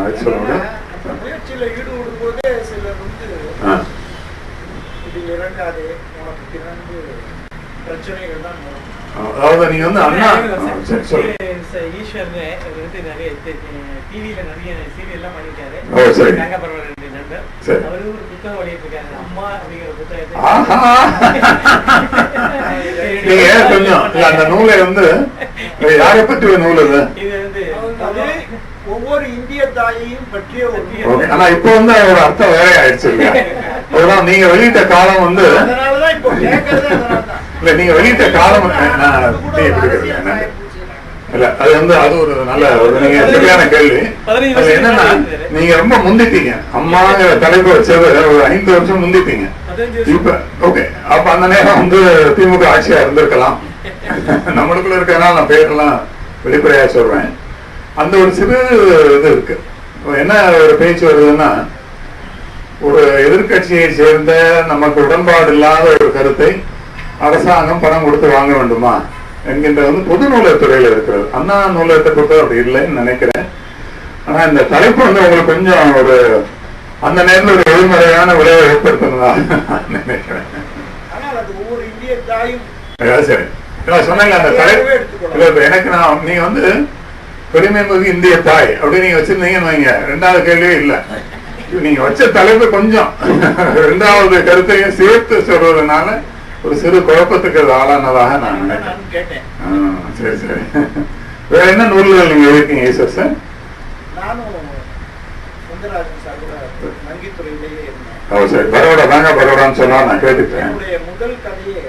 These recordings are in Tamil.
முயற்சியில ஈடுபடும் போதே சிலர் வந்து இது இறங்காது, உனக்கு பிறந்து பிரச்சனைகள் தான் வரும். அதாவது நீங்க வந்து அண்ணா ஈஸ்வர் வந்து நிறைய டிவியில நிறைய சீரியல் எல்லாம் பண்ணிருக்காரு. அவரு ஒரு புத்தகம் வெளியிட்டிருக்காரு, அம்மா அப்படிங்கிற புத்தகத்தை. நீங்க கொஞ்சம் அந்த நூலை வந்து யாரை பற்றி ஒரு நூல் அது? இது வந்து ஒவ்வொரு இந்திய தாயையும் பற்றிய ஒரு. ஆனா இப்ப வந்து அதோட அர்த்தம் வேற ஆயிடுச்சு இல்லையா? அதுதான் நீங்க வெளியிட்ட காலம் வந்து இல்ல, நீங்க வெளியிட்ட காலம் இல்ல, அது வந்து அது ஒரு நல்ல ஒரு நீங்க சரியான கேள்வி. அது என்னன்னா, நீங்க ரொம்ப முந்திட்டீங்க. அம்மாங்கிற தலைப்பு வச்சது ஒரு 5 வருஷம் முந்திட்டீங்க. இப்ப ஓகே, அப்ப அந்த நேரம் வந்து திமுக ஆட்சியா இருந்திருக்கலாம். நம்மளுக்குள்ள இருக்கனால நான் பேரெல்லாம் வெளிப்படையா சொல்றேன். அந்த ஒரு சிறு இது இருக்கு. என்ன ஒரு பேச்சு வருதுன்னா, ஒரு எதிர்கட்சியை சேர்ந்த நமக்கு உடன்பாடு இல்லாத ஒரு கருத்தை அரசாங்கம் பணம் கொடுத்து வாங்க வேண்டுமா என்கின்ற வந்து பொது நூலகத்துறையில இருக்கிறது. அண்ணா நூலகத்தை பொறுத்த அப்படி இல்லைன்னு நினைக்கிறேன். ஆனா இந்த தலைப்பு வந்து உங்களுக்கு கொஞ்சம் ஒரு அந்த நேரத்தில் ஒரு எதிர்மறையான விளைவை ஏற்படுத்தணும்னா நினைக்கிறேன். சரி, சொன்னீங்க அந்த தலைப்பு எனக்கு நீங்க வந்து பெருமைமிகு இந்திய தாய் அப்படி நீங்க வச்சிருந்தீங்கன்னு வைங்க, 2வது கேள்வியே இல்லை. நீங்க வச்ச தலைப்பு கொஞ்சம் 2வது கருத்தையும் சேர்த்து சொல்றதுனால ஒரு சிறு குழப்பத்துக்கு அது ஆளானதாக நான் நினைக்கிறேன். சரி சரி, வேற என்ன நூல்கள் நீங்க எழுதிருக்கீங்க ஈஸ்வர் சார்? சரி, பரோடா தாங்க பரோடான்னு சொன்னா நான் கேட்டுட்டேன். முதல் கதையே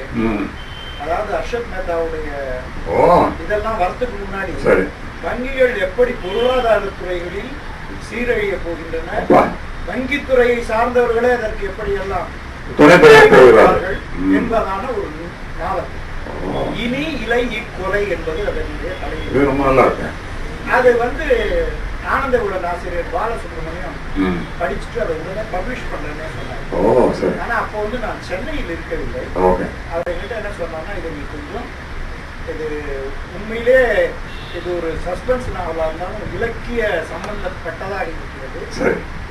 அதாவது அர்ஷத் மேத்தாவுடைய இதெல்லாம் வரத்துக்கு முன்னாடி சரி வங்கிகள் எப்படி பொருளாதார துறைகளில் சீரழிய போகின்றன, வங்கித்துறையை சார்ந்தவர்களே அதற்கு எப்படி எல்லாம் என்பதான ஒரு நாவல். இனி இலை இக்கொலை என்பது அதனுடைய தலைப்பு. அது வந்து ஆனந்த விகடன் ஆசிரியர் பாலசுப்ரமணியம் படிச்சுட்டு அதை உடனே பப்ளிஷ் பண்றேன்னு சொன்னாங்க. ஆனா அப்போ வந்து நான் சென்னையில் இருக்கவில்லை. அவர்கிட்ட என்ன சொன்னாங்கன்னா, இது நீ கொஞ்சம் இது உண்மையிலே இது ஒரு சஸ்பென்ஸ் நாவலா இருந்தாலும் இலக்கிய சம்பந்தப்பட்டதாக இருக்கிறது.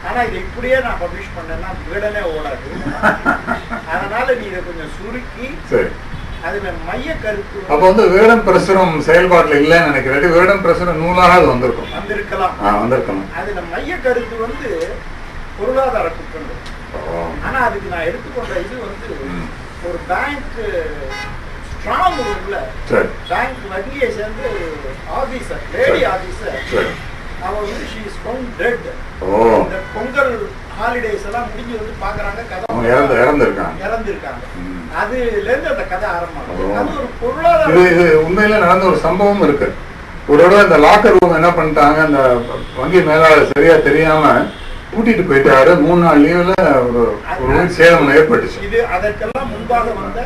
ஆனா இதை இப்படியே நான் பப்ளிஷ் பண்ணேன்னா விகடனே ஓடாது. அதனால நீ இதை கொஞ்சம் சுருக்கி அதுல மைய கருத்து அப்ப வந்து விகடன் பிரசுரம் செயல்பாட்டுல இல்லைன்னு நினைக்கிறேன். விகடன் பிரசுரம் நூலாக அது வந்திருக்கலாம். அதுல மைய கருத்து வந்து பொருளாதார குற்றங்கள். ஆனா அதுக்கு நான் எடுத்துக்கொண்ட இது வந்து ஒரு பேங்க் ஸ்ட்ராங் ரூம்ல பேங்க் வங்கியை சேர்ந்து ஆபீசர், லேடி ஆபீசர், அவ வந்து she is found dead. இந்த பொங்கல் ஹாலிடேஸ் எல்லாம் முடிஞ்சு வந்து பாக்குறாங்க, கதை இறந்திருக்காங்க. அதுல இருந்து அந்த கதை ஆரம்பமாகுது. அது ஒரு பொருளாதார இது உண்மையில நடந்த ஒரு சம்பவம் இருக்கு. ஒரு தடவை இந்த லாக்கர் ரூம் என்ன பண்ணிட்டாங்க, அந்த வங்கி மேலாளர் சரியா தெரியாம கூட்டிட்டு போயிட்டாரு. 3 நாள் லீவ்ல ஒரு சேதம் ஏற்பட்டுச்சு. இது அதற்கெல்லாம் முன்பாக வந்த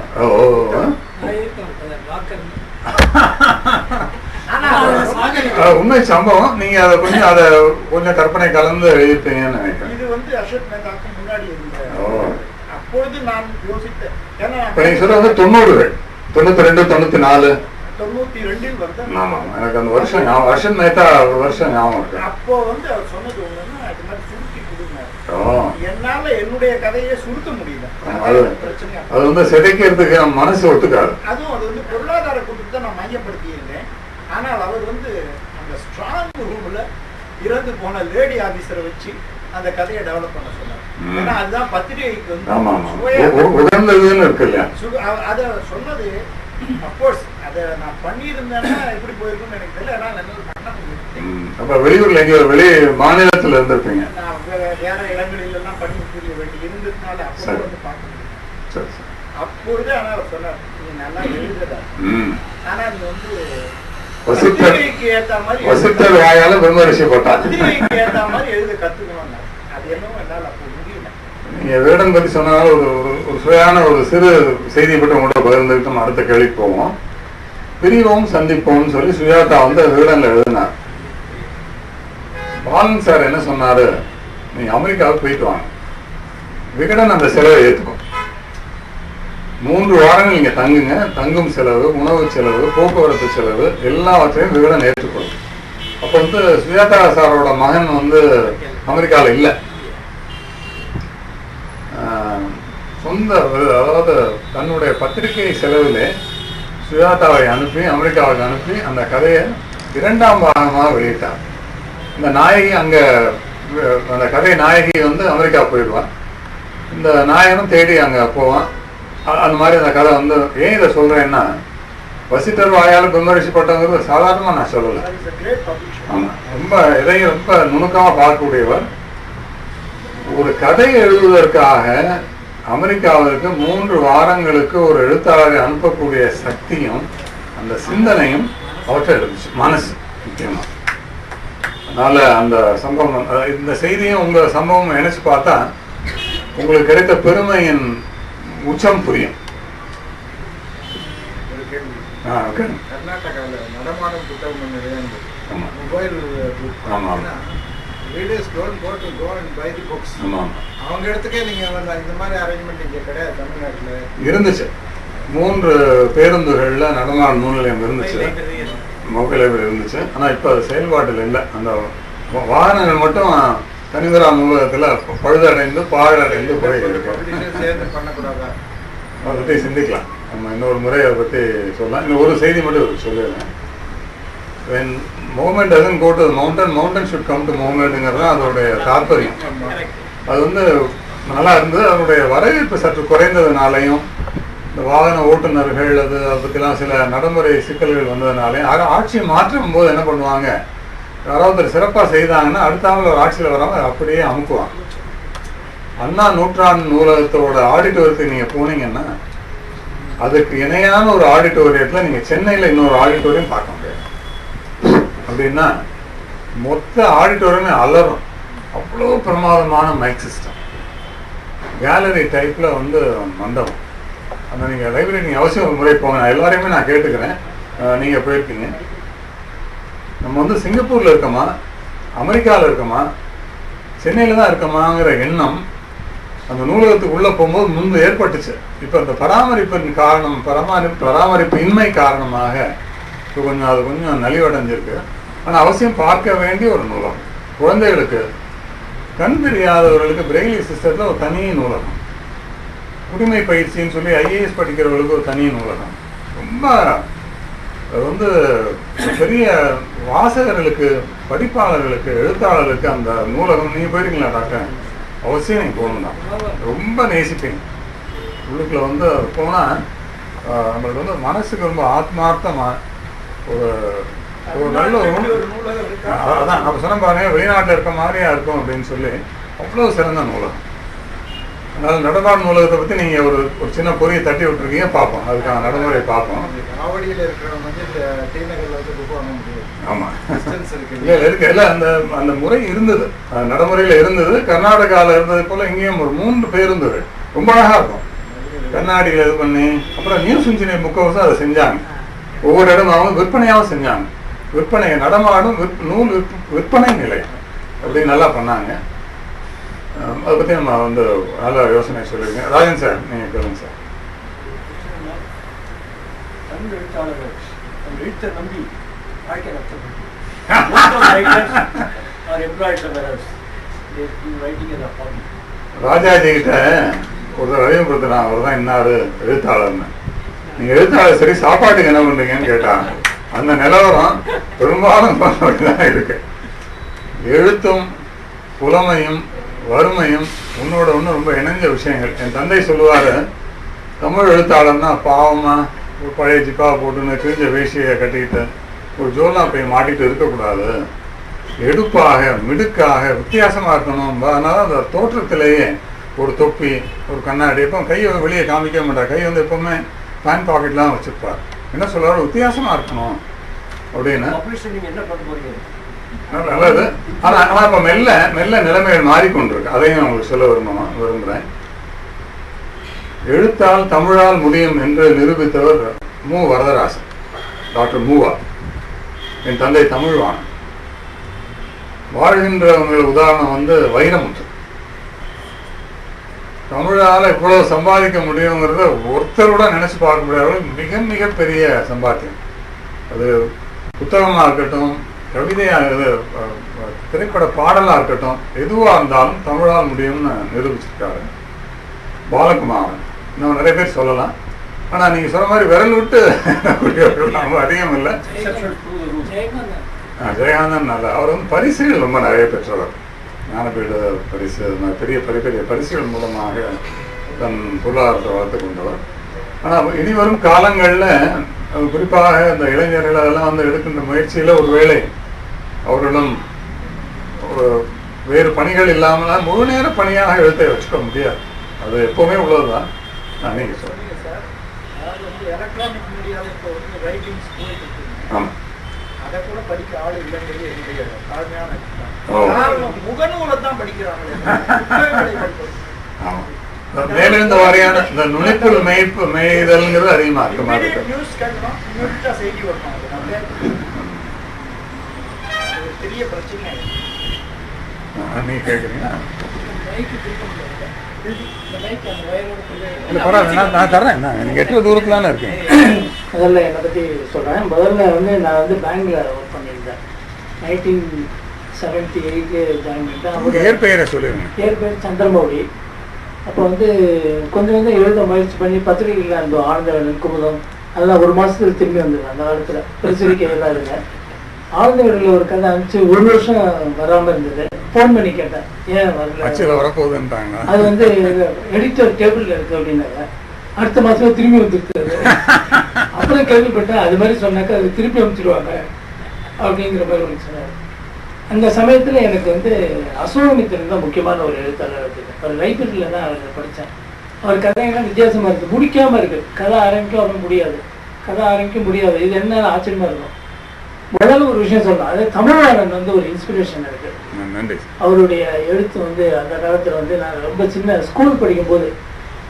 உண்மை சம்பவம். நீங்க அதை கொஞ்சம் கற்பனை கலந்து எழுதிருப்பீங்கன்னு நினைக்கிறேன். இது வந்து அர்ஷத் மேத்தாக்கு முன்னாடி இருந்த அப்பொழுது நான் யோசித்தேன். ஏன்னா நீங்க சொல்றது 90கள் 92 94 92 வந்த. ஆமா, எனக்கு அந்த வருஷம் அர்ஷத் மேத்தா வருஷம் ஞாபகம் இருக்கு. அப்போ வந்து அவர் சொன்னது ஒண்ணுன்னா, அது மாதிரி சுருக்கி கொடுங்க. என்னால என்னுடைய கதையை சுருக்க முடியல. அது வந்து சிதைக்கிறதுக்கு மனசு ஒத்துக்காது. அதுவும் அது வந்து பொருளாதார குற்றத்தை நான் மையப்படுத்தி இருந்தேன். ஆனால் அவர் வந்து அந்த ஸ்ட்ராங் ரூம்ல இறந்து போன லேடி ஆபீசரை வச்சு அந்த கதையை டெவலப் பண்ண சொன்னார். ஏன்னா அதுதான் பத்திரிகைக்கு வந்து இருக்கு இல்லையா? அத சொன்னது அப்கோர்ஸ் அதை நான் பண்ணியிருந்தேன்னா எப்படி போயிருக்கும்னு எனக்கு தெரியல. அப்ப வெளியூர்ல எங்க வெளி மாநிலத்துல இருந்திருப்பீங்க. நான் வேற இடங்களில் எல்லாம் பண்ணி புரிய வேண்டி இருந்ததுனால அப்போ வந்து பார்க்க முடியும். அப்பொழுது ஆனா அவர் சொன்னார், நீ நல்லா எழுதுற, ஆனா நீ வந்து பத்திரிகைக்கு ஏத்த மாதிரி வாயால விமர்சி போட்டார். பத்திரிகைக்கு ஏத்த மாதிரி எழுத கத்துக்கணும். அது என்னவோ என்னால அப்போ முடியல. நீங்க வேடன் பத்தி சொன்னாலும் ஒரு சுவையான ஒரு சிறு செய்தி பற்றி உங்களோட பகிர்ந்துக்கிட்டு அடுத்த கேள்விக்கு போவோம். பிரிவோம் சந்திப்போம்னு சொல்லி சுஜாதா வந்து வேடன்ல எழுதினார். பாலன் சார் என்ன சொன்னாரு, நீங்க அமெரிக்காவுக்கு போயிட்டு வாங்க, விகடன் அந்த செலவை ஏற்றுக்கும், 3 வாரங்கள் நீங்க தங்குங்க, தங்கும் செலவு, உணவு செலவு, போக்குவரத்து செலவு எல்லாவற்றையும் விகடன் ஏற்றுக்கொள்ளும். அப்போ வந்து சுஜாதா சாரோட மகன் வந்து அமெரிக்காவில் இல்லை. சொந்த அதாவது தன்னுடைய பத்திரிகை செலவிலே சுஜாதாவை அனுப்பி அமெரிக்காவுக்கு அனுப்பி அந்த கதையை 2ஆம் பாகமாக வெளியிட்டார். இந்த நாயகி அங்கே அந்த கதை நாயகி வந்து அமெரிக்கா போயிடுவான், இந்த நாயகனும் தேடி அங்கே போவான். அந்த மாதிரி அந்த கதை வந்து ஏன் இதை சொல்கிறேன்னா, வசிட்டர் வாயால் விமர்சிப்பட்டவங்கிறது சாதாரணமாக நான் சொல்லலை. ஆமாம், ரொம்ப எதையும் ரொம்ப நுணுக்கமாக பார்க்கக்கூடியவர். ஒரு கதையை எழுதுவதற்காக அமெரிக்காவிற்கு 3 வாரங்களுக்கு ஒரு எழுத்தாளரை அனுப்பக்கூடிய சக்தியும் அந்த சிந்தனையும் அவற்றை இருந்துச்சு, மனசு முக்கியமாக. அதனால அந்த சம்பவம், இந்த செய்தியும் உங்க சம்பவம் நினைச்சு பார்த்தா உங்களுக்கு கிடைத்த பெருமையின் உச்சம் புரியும். கர்நாடகாவில் நடமாடும் புத்தகம் mobile readers don't go and buy the books. அவங்க இடத்துக்கே நீங்க இந்த மாதிரி அரேஞ்ச்மெண்ட் இங்கே கிடையாது. தமிழ்நாட்டில் இருந்துச்சு, 3 பேருந்துகள்ல நடமாடும் நூல் நிலையம் இருந்துச்சு, மொபைல் லைப்ரரி இருந்துச்சு. ஆனால் இப்போ அது செயல்பாட்டில் இல்லை. அந்த வாகனங்கள் மட்டும் தனிதரா நூலகத்தில் பழுதடைந்து பாழடைந்து போய் இருக்கு. அதை பற்றி சிந்திக்கலாம், நம்ம இன்னொரு முறை அதை பற்றி சொல்லலாம். இன்னும் ஒரு செய்தி மட்டும் சொல்லிடுறேன். when movement doesn't go to the mountain, mountain should come to movement-ங்கிறது தான் அதோடைய தாற்பயம். அது வந்து நல்லா இருந்தது. அதனுடைய வரவேற்பு சற்று குறைந்ததுனாலையும் இந்த வாகன ஓட்டுநர்கள் அதை பற்றிலாம் சில நடைமுறை சிக்கல்கள் வந்ததுனாலையும் ஆட்சியை மாற்றும் போது என்ன பண்ணுவாங்க, யாராவது சிறப்பாக செய்தாங்கன்னா அடுத்தாமல் ஒரு ஆட்சியில் வராமல் அப்படியே அமுக்குவாங்க. அண்ணா நூற்றாண்டு நூலகத்தோட ஆடிட்டோரியத்துக்கு நீங்கள் போனீங்கன்னா அதுக்கு இணையான ஒரு ஆடிட்டோரியத்தில் நீங்கள் சென்னையில் இன்னொரு ஆடிட்டோரியம் பார்க்க முடியாது. அப்படின்னா மொத்த ஆடிட்டோரியமே அலறும், அவ்வளோ பிரமாதமான மைக் சிஸ்டம், கேலரி டைப்பில் வந்து மண்டபம். அந்த நீங்கள் லைப்ரரி நீங்கள் அவசியம் ஒரு முறை போங்க. நான் எல்லாரையுமே நான் கேட்டுக்கிறேன், நீங்கள் போயிருக்கீங்க. நம்ம வந்து சிங்கப்பூரில் இருக்கோமா, அமெரிக்காவில் இருக்கோமா, சென்னையில் தான் இருக்கோமாங்கிற எண்ணம் அந்த நூலகத்துக்கு உள்ளே போகும்போது முன்பு ஏற்பட்டுச்சு. இப்போ அந்த பராமரிப்பின் காரணம், பராமரிப்பு இன்மை காரணமாக இப்போ கொஞ்சம் அது கொஞ்சம் நலிவடைஞ்சிருக்கு. ஆனால் அவசியம் பார்க்க வேண்டிய ஒரு நூலகம். குழந்தைகளுக்கு, கண் தெரியாதவர்களுக்கு பிரெய்லி சிஸ்டத்தில் ஒரு தனி நூலகம், குடிமை பயிற்சின்னு சொல்லி ஐஏஎஸ் படிக்கிறவர்களுக்கு ஒரு தனி நூலகம். ரொம்ப அது வந்து பெரிய வாசகர்களுக்கு, படிப்பாளர்களுக்கு, எழுத்தாளர்களுக்கு அந்த நூலகம். நீங்கள் போயிருக்கீங்களா டாக்டர்? அவசியம் நீங்கள் போகணும் தான், ரொம்ப நேசிப்பீங்க. உள்ளுக்குள்ள வந்து போனால் நம்மளுக்கு வந்து மனசுக்கு ரொம்ப ஆத்மார்த்தமாக ஒரு நல்ல அதான் நம்ம சொன்ன பாருங்க, வெளிநாட்டில் இருக்க மாதிரியா இருக்கும் அப்படின்னு சொல்லி அவ்வளோ சிறந்த நூலகம். அதனால நடமாடும் நூலகத்தை பற்றி நீங்கள் ஒரு சின்ன பொறியை தட்டி விட்டுருக்கீங்க, பார்ப்போம், அதுக்கான நடைமுறை பார்ப்போம். ஆமாம், இல்லை இருக்கு, இல்லை அந்த முறை இருந்தது, நடைமுறையில் இருந்தது. கர்நாடகாவில் இருந்தது போல் இங்கேயும் ஒரு 3 பேருந்துகள் ரொம்ப அழகாக இருக்கும், கண்ணாடியில் இது பண்ணி. அப்புறம் நியூஸ் இன்ஜினியர் முக்கவசம் அதை செஞ்சாங்க, ஒவ்வொரு இடமாவும் விற்பனையாகவும் செஞ்சாங்க. விற்பனை நடமாடும் நூல் விற்பனை நிலை அப்படி நல்லா பண்ணாங்க. அதை பற்றி நம்ம வந்து நல்ல யோசனை சொல்லியிருக்கேன். ராஜன் சார், நீங்கள் கேளுங்க சார். ராஜாஜி கிட்ட ஒரு அறிமுகப்படுத்தினா, அவர் தான் இன்னாரு எழுத்தாளர்னு. நீங்கள் எழுத்தாளர் சரி, சாப்பாட்டுக்கு என்ன பண்ணுறீங்கன்னு கேட்டாங்க. அந்த நிலவரம் பெரும்பாலும் தான் இருக்கு. எழுத்தும் புலமையும் வறுமையும் உன்னோட ஒன்று ரொம்ப இணைஞ்ச விஷயங்கள். என் தந்தை சொல்லுவார், தமிழ் எழுத்தாளர்னா பாவமாக ஒரு பழைய ஜிப்பாவை போட்டுன்னு கிழிஞ்ச வேஷ்டியை கட்டிக்கிட்டு ஒரு ஜோலா போய் மாட்டிகிட்டு இருக்கக்கூடாது, எடுப்பாக மிடுக்காக வித்தியாசமாக இருக்கணும். அதனால அந்த தோற்றத்திலேயே ஒரு தொப்பி, ஒரு கண்ணாடி, எப்போ கையை வெளியே காமிக்க மாட்டார், கை வந்து எப்போவுமே பேண்ட் பாக்கெட்லாம் வச்சுருப்பார். என்ன சொல்கிறாரு, வித்தியாசமாக இருக்கணும் அப்படின்னு. நல்லது. ஆனால் இப்போ மெல்ல நிலைமைகள் மாறிக்கொண்டிருக்கு. அதையும் உங்களுக்கு சொல்ல விரும்புகிறேன். எழுத்தால் தமிழால் முடியும் என்று நிரூபித்தவர் மு வரதராசன், டாக்டர் மூவா. என் தந்தை தமிழ்வாணன். வாழ்கின்றவங்க உதாரணம் வந்து வைரமுத்து. தமிழால் இவ்வளவு சம்பாதிக்க முடியுங்கிறத ஒருத்தரோட நினைச்சு பார்க்க முடியாத மிக மிக பெரிய சம்பாத்தியம். அது புத்தகமாக இருக்கட்டும், கவிதையாக திரைப்பட பாடலாக இருக்கட்டும், எதுவாக இருந்தாலும் தமிழால் முடியும்னு நிரூபிச்சிருக்காரு பாலகுமாரன். இன்னும் நிறைய பேர் சொல்லலாம். ஆனால் நீங்கள் சொன்ன மாதிரி விரல் விட்டு ரொம்ப அதிகம் இல்லை. ஜெயகாந்தன் நல்ல, அவர் வந்து பரிசுகள் ரொம்ப நிறைய பெற்றவர். ஞானபீட பரிசு, பெரிய பெரிய பெரிய பரிசுகள் மூலமாக தன் பொருளாதாரத்தை வளர்த்து கொண்டவர். ஆனால் இனி வரும் காலங்களில் குறிப்பாக இந்த இளைஞர்கள் அதெல்லாம் வந்து எடுக்கின்ற முயற்சியில் ஒருவேளை அவர்களும் ஒரு வேறு பணிகள் இல்லாமல் முழு நேர பணியாக எழுத்தை வச்சுக்க முடியாது. அது எப்பவுமே உள்ளதுதான். நீங்கள் சொல்லுங்க. ஆமாம், அதை கூட படிக்க ஆள் இல்லைங்கிறது என்னுடைய தாழ்மையான முகநூலை தான் படிக்கிறாங்க. மேலிருந்த வாரியான இந்த நுழைப்புள் மேய்தல்ங்கிறது அதிகமா இருக்கு. நியூஸ் கேட்கணும், இமீடியட்டா செய்தி வரணும். பெரிய பிரச்சனை. நீங்க கேட்குறீங்களா? நான் தரேன். நீங்க எட்டு தூரத்துலான இருக்கேன். முதல்ல என்னை பற்றி சொல்கிறேன். முதல்ல வந்து நான் வந்து பேங்க்ல ஒர்க் பண்ணியிருந்தேன். 1978 ஜாயின் பண்ணிட்டேன். இயற்பெயரை சொல்லிடுங்க. இயற்பெயர் சந்திரமௌழி. அப்போ வந்து கொஞ்சம் கொஞ்சம் எழுத முயற்சி பண்ணி பத்திரிகையில் இருந்தோம். ஆழ்ந்தவர்கள், குமுதம் அதெல்லாம் ஒரு மாதத்துக்கு திரும்பி வந்துடுவேன். அந்த காலத்தில் பரிசீலிக்கையெல்லாம் இருந்தேன். ஆழ்ந்தவர்களில் ஒரு கதை அனுப்பிச்சு 1 வருஷம் வராமல் இருந்தது. ஃபோன் பண்ணி கேட்டேன், ஏன் வரல? வரப்போகுதுன்றாங்க. அது வந்து எடிட்டர் டேபிளில் இருக்குது அப்படின்னாங்க. அடுத்த மாதம் திரும்பி வந்துருக்குது. அப்புறம் கேள்விப்பட்டேன், அது மாதிரி சொன்னாக்கா அது திருப்பி அனுப்பிச்சிடுவாங்க அப்படிங்கிற மாதிரி ஒன்று சொன்னார். அந்த சமயத்தில் எனக்கு வந்து அசோகமித்திரன் தான் முக்கியமான ஒரு எழுத்தாளர் இருக்குது. அவர் லைப்ரரியில் தான் அவர் படித்தேன். அவர் கதையெல்லாம் வித்தியாசமாக இருக்குது, முடிக்காமல் இருக்குது. கதை ஆரம்பிக்க முடியாது, கதை ஆரம்பிக்க முடியாது. இது என்ன ஆச்சரியமாக இருக்கும். முதல்ல ஒரு விஷயம் சொல்லலாம், அது தமிழ்நாடன் வந்து ஒரு இன்ஸ்பிரேஷன் இருக்குது. அவருடைய எழுத்து வந்து அந்த காலத்தில் வந்து நான் ரொம்ப சின்ன ஸ்கூல் படிக்கும்போது,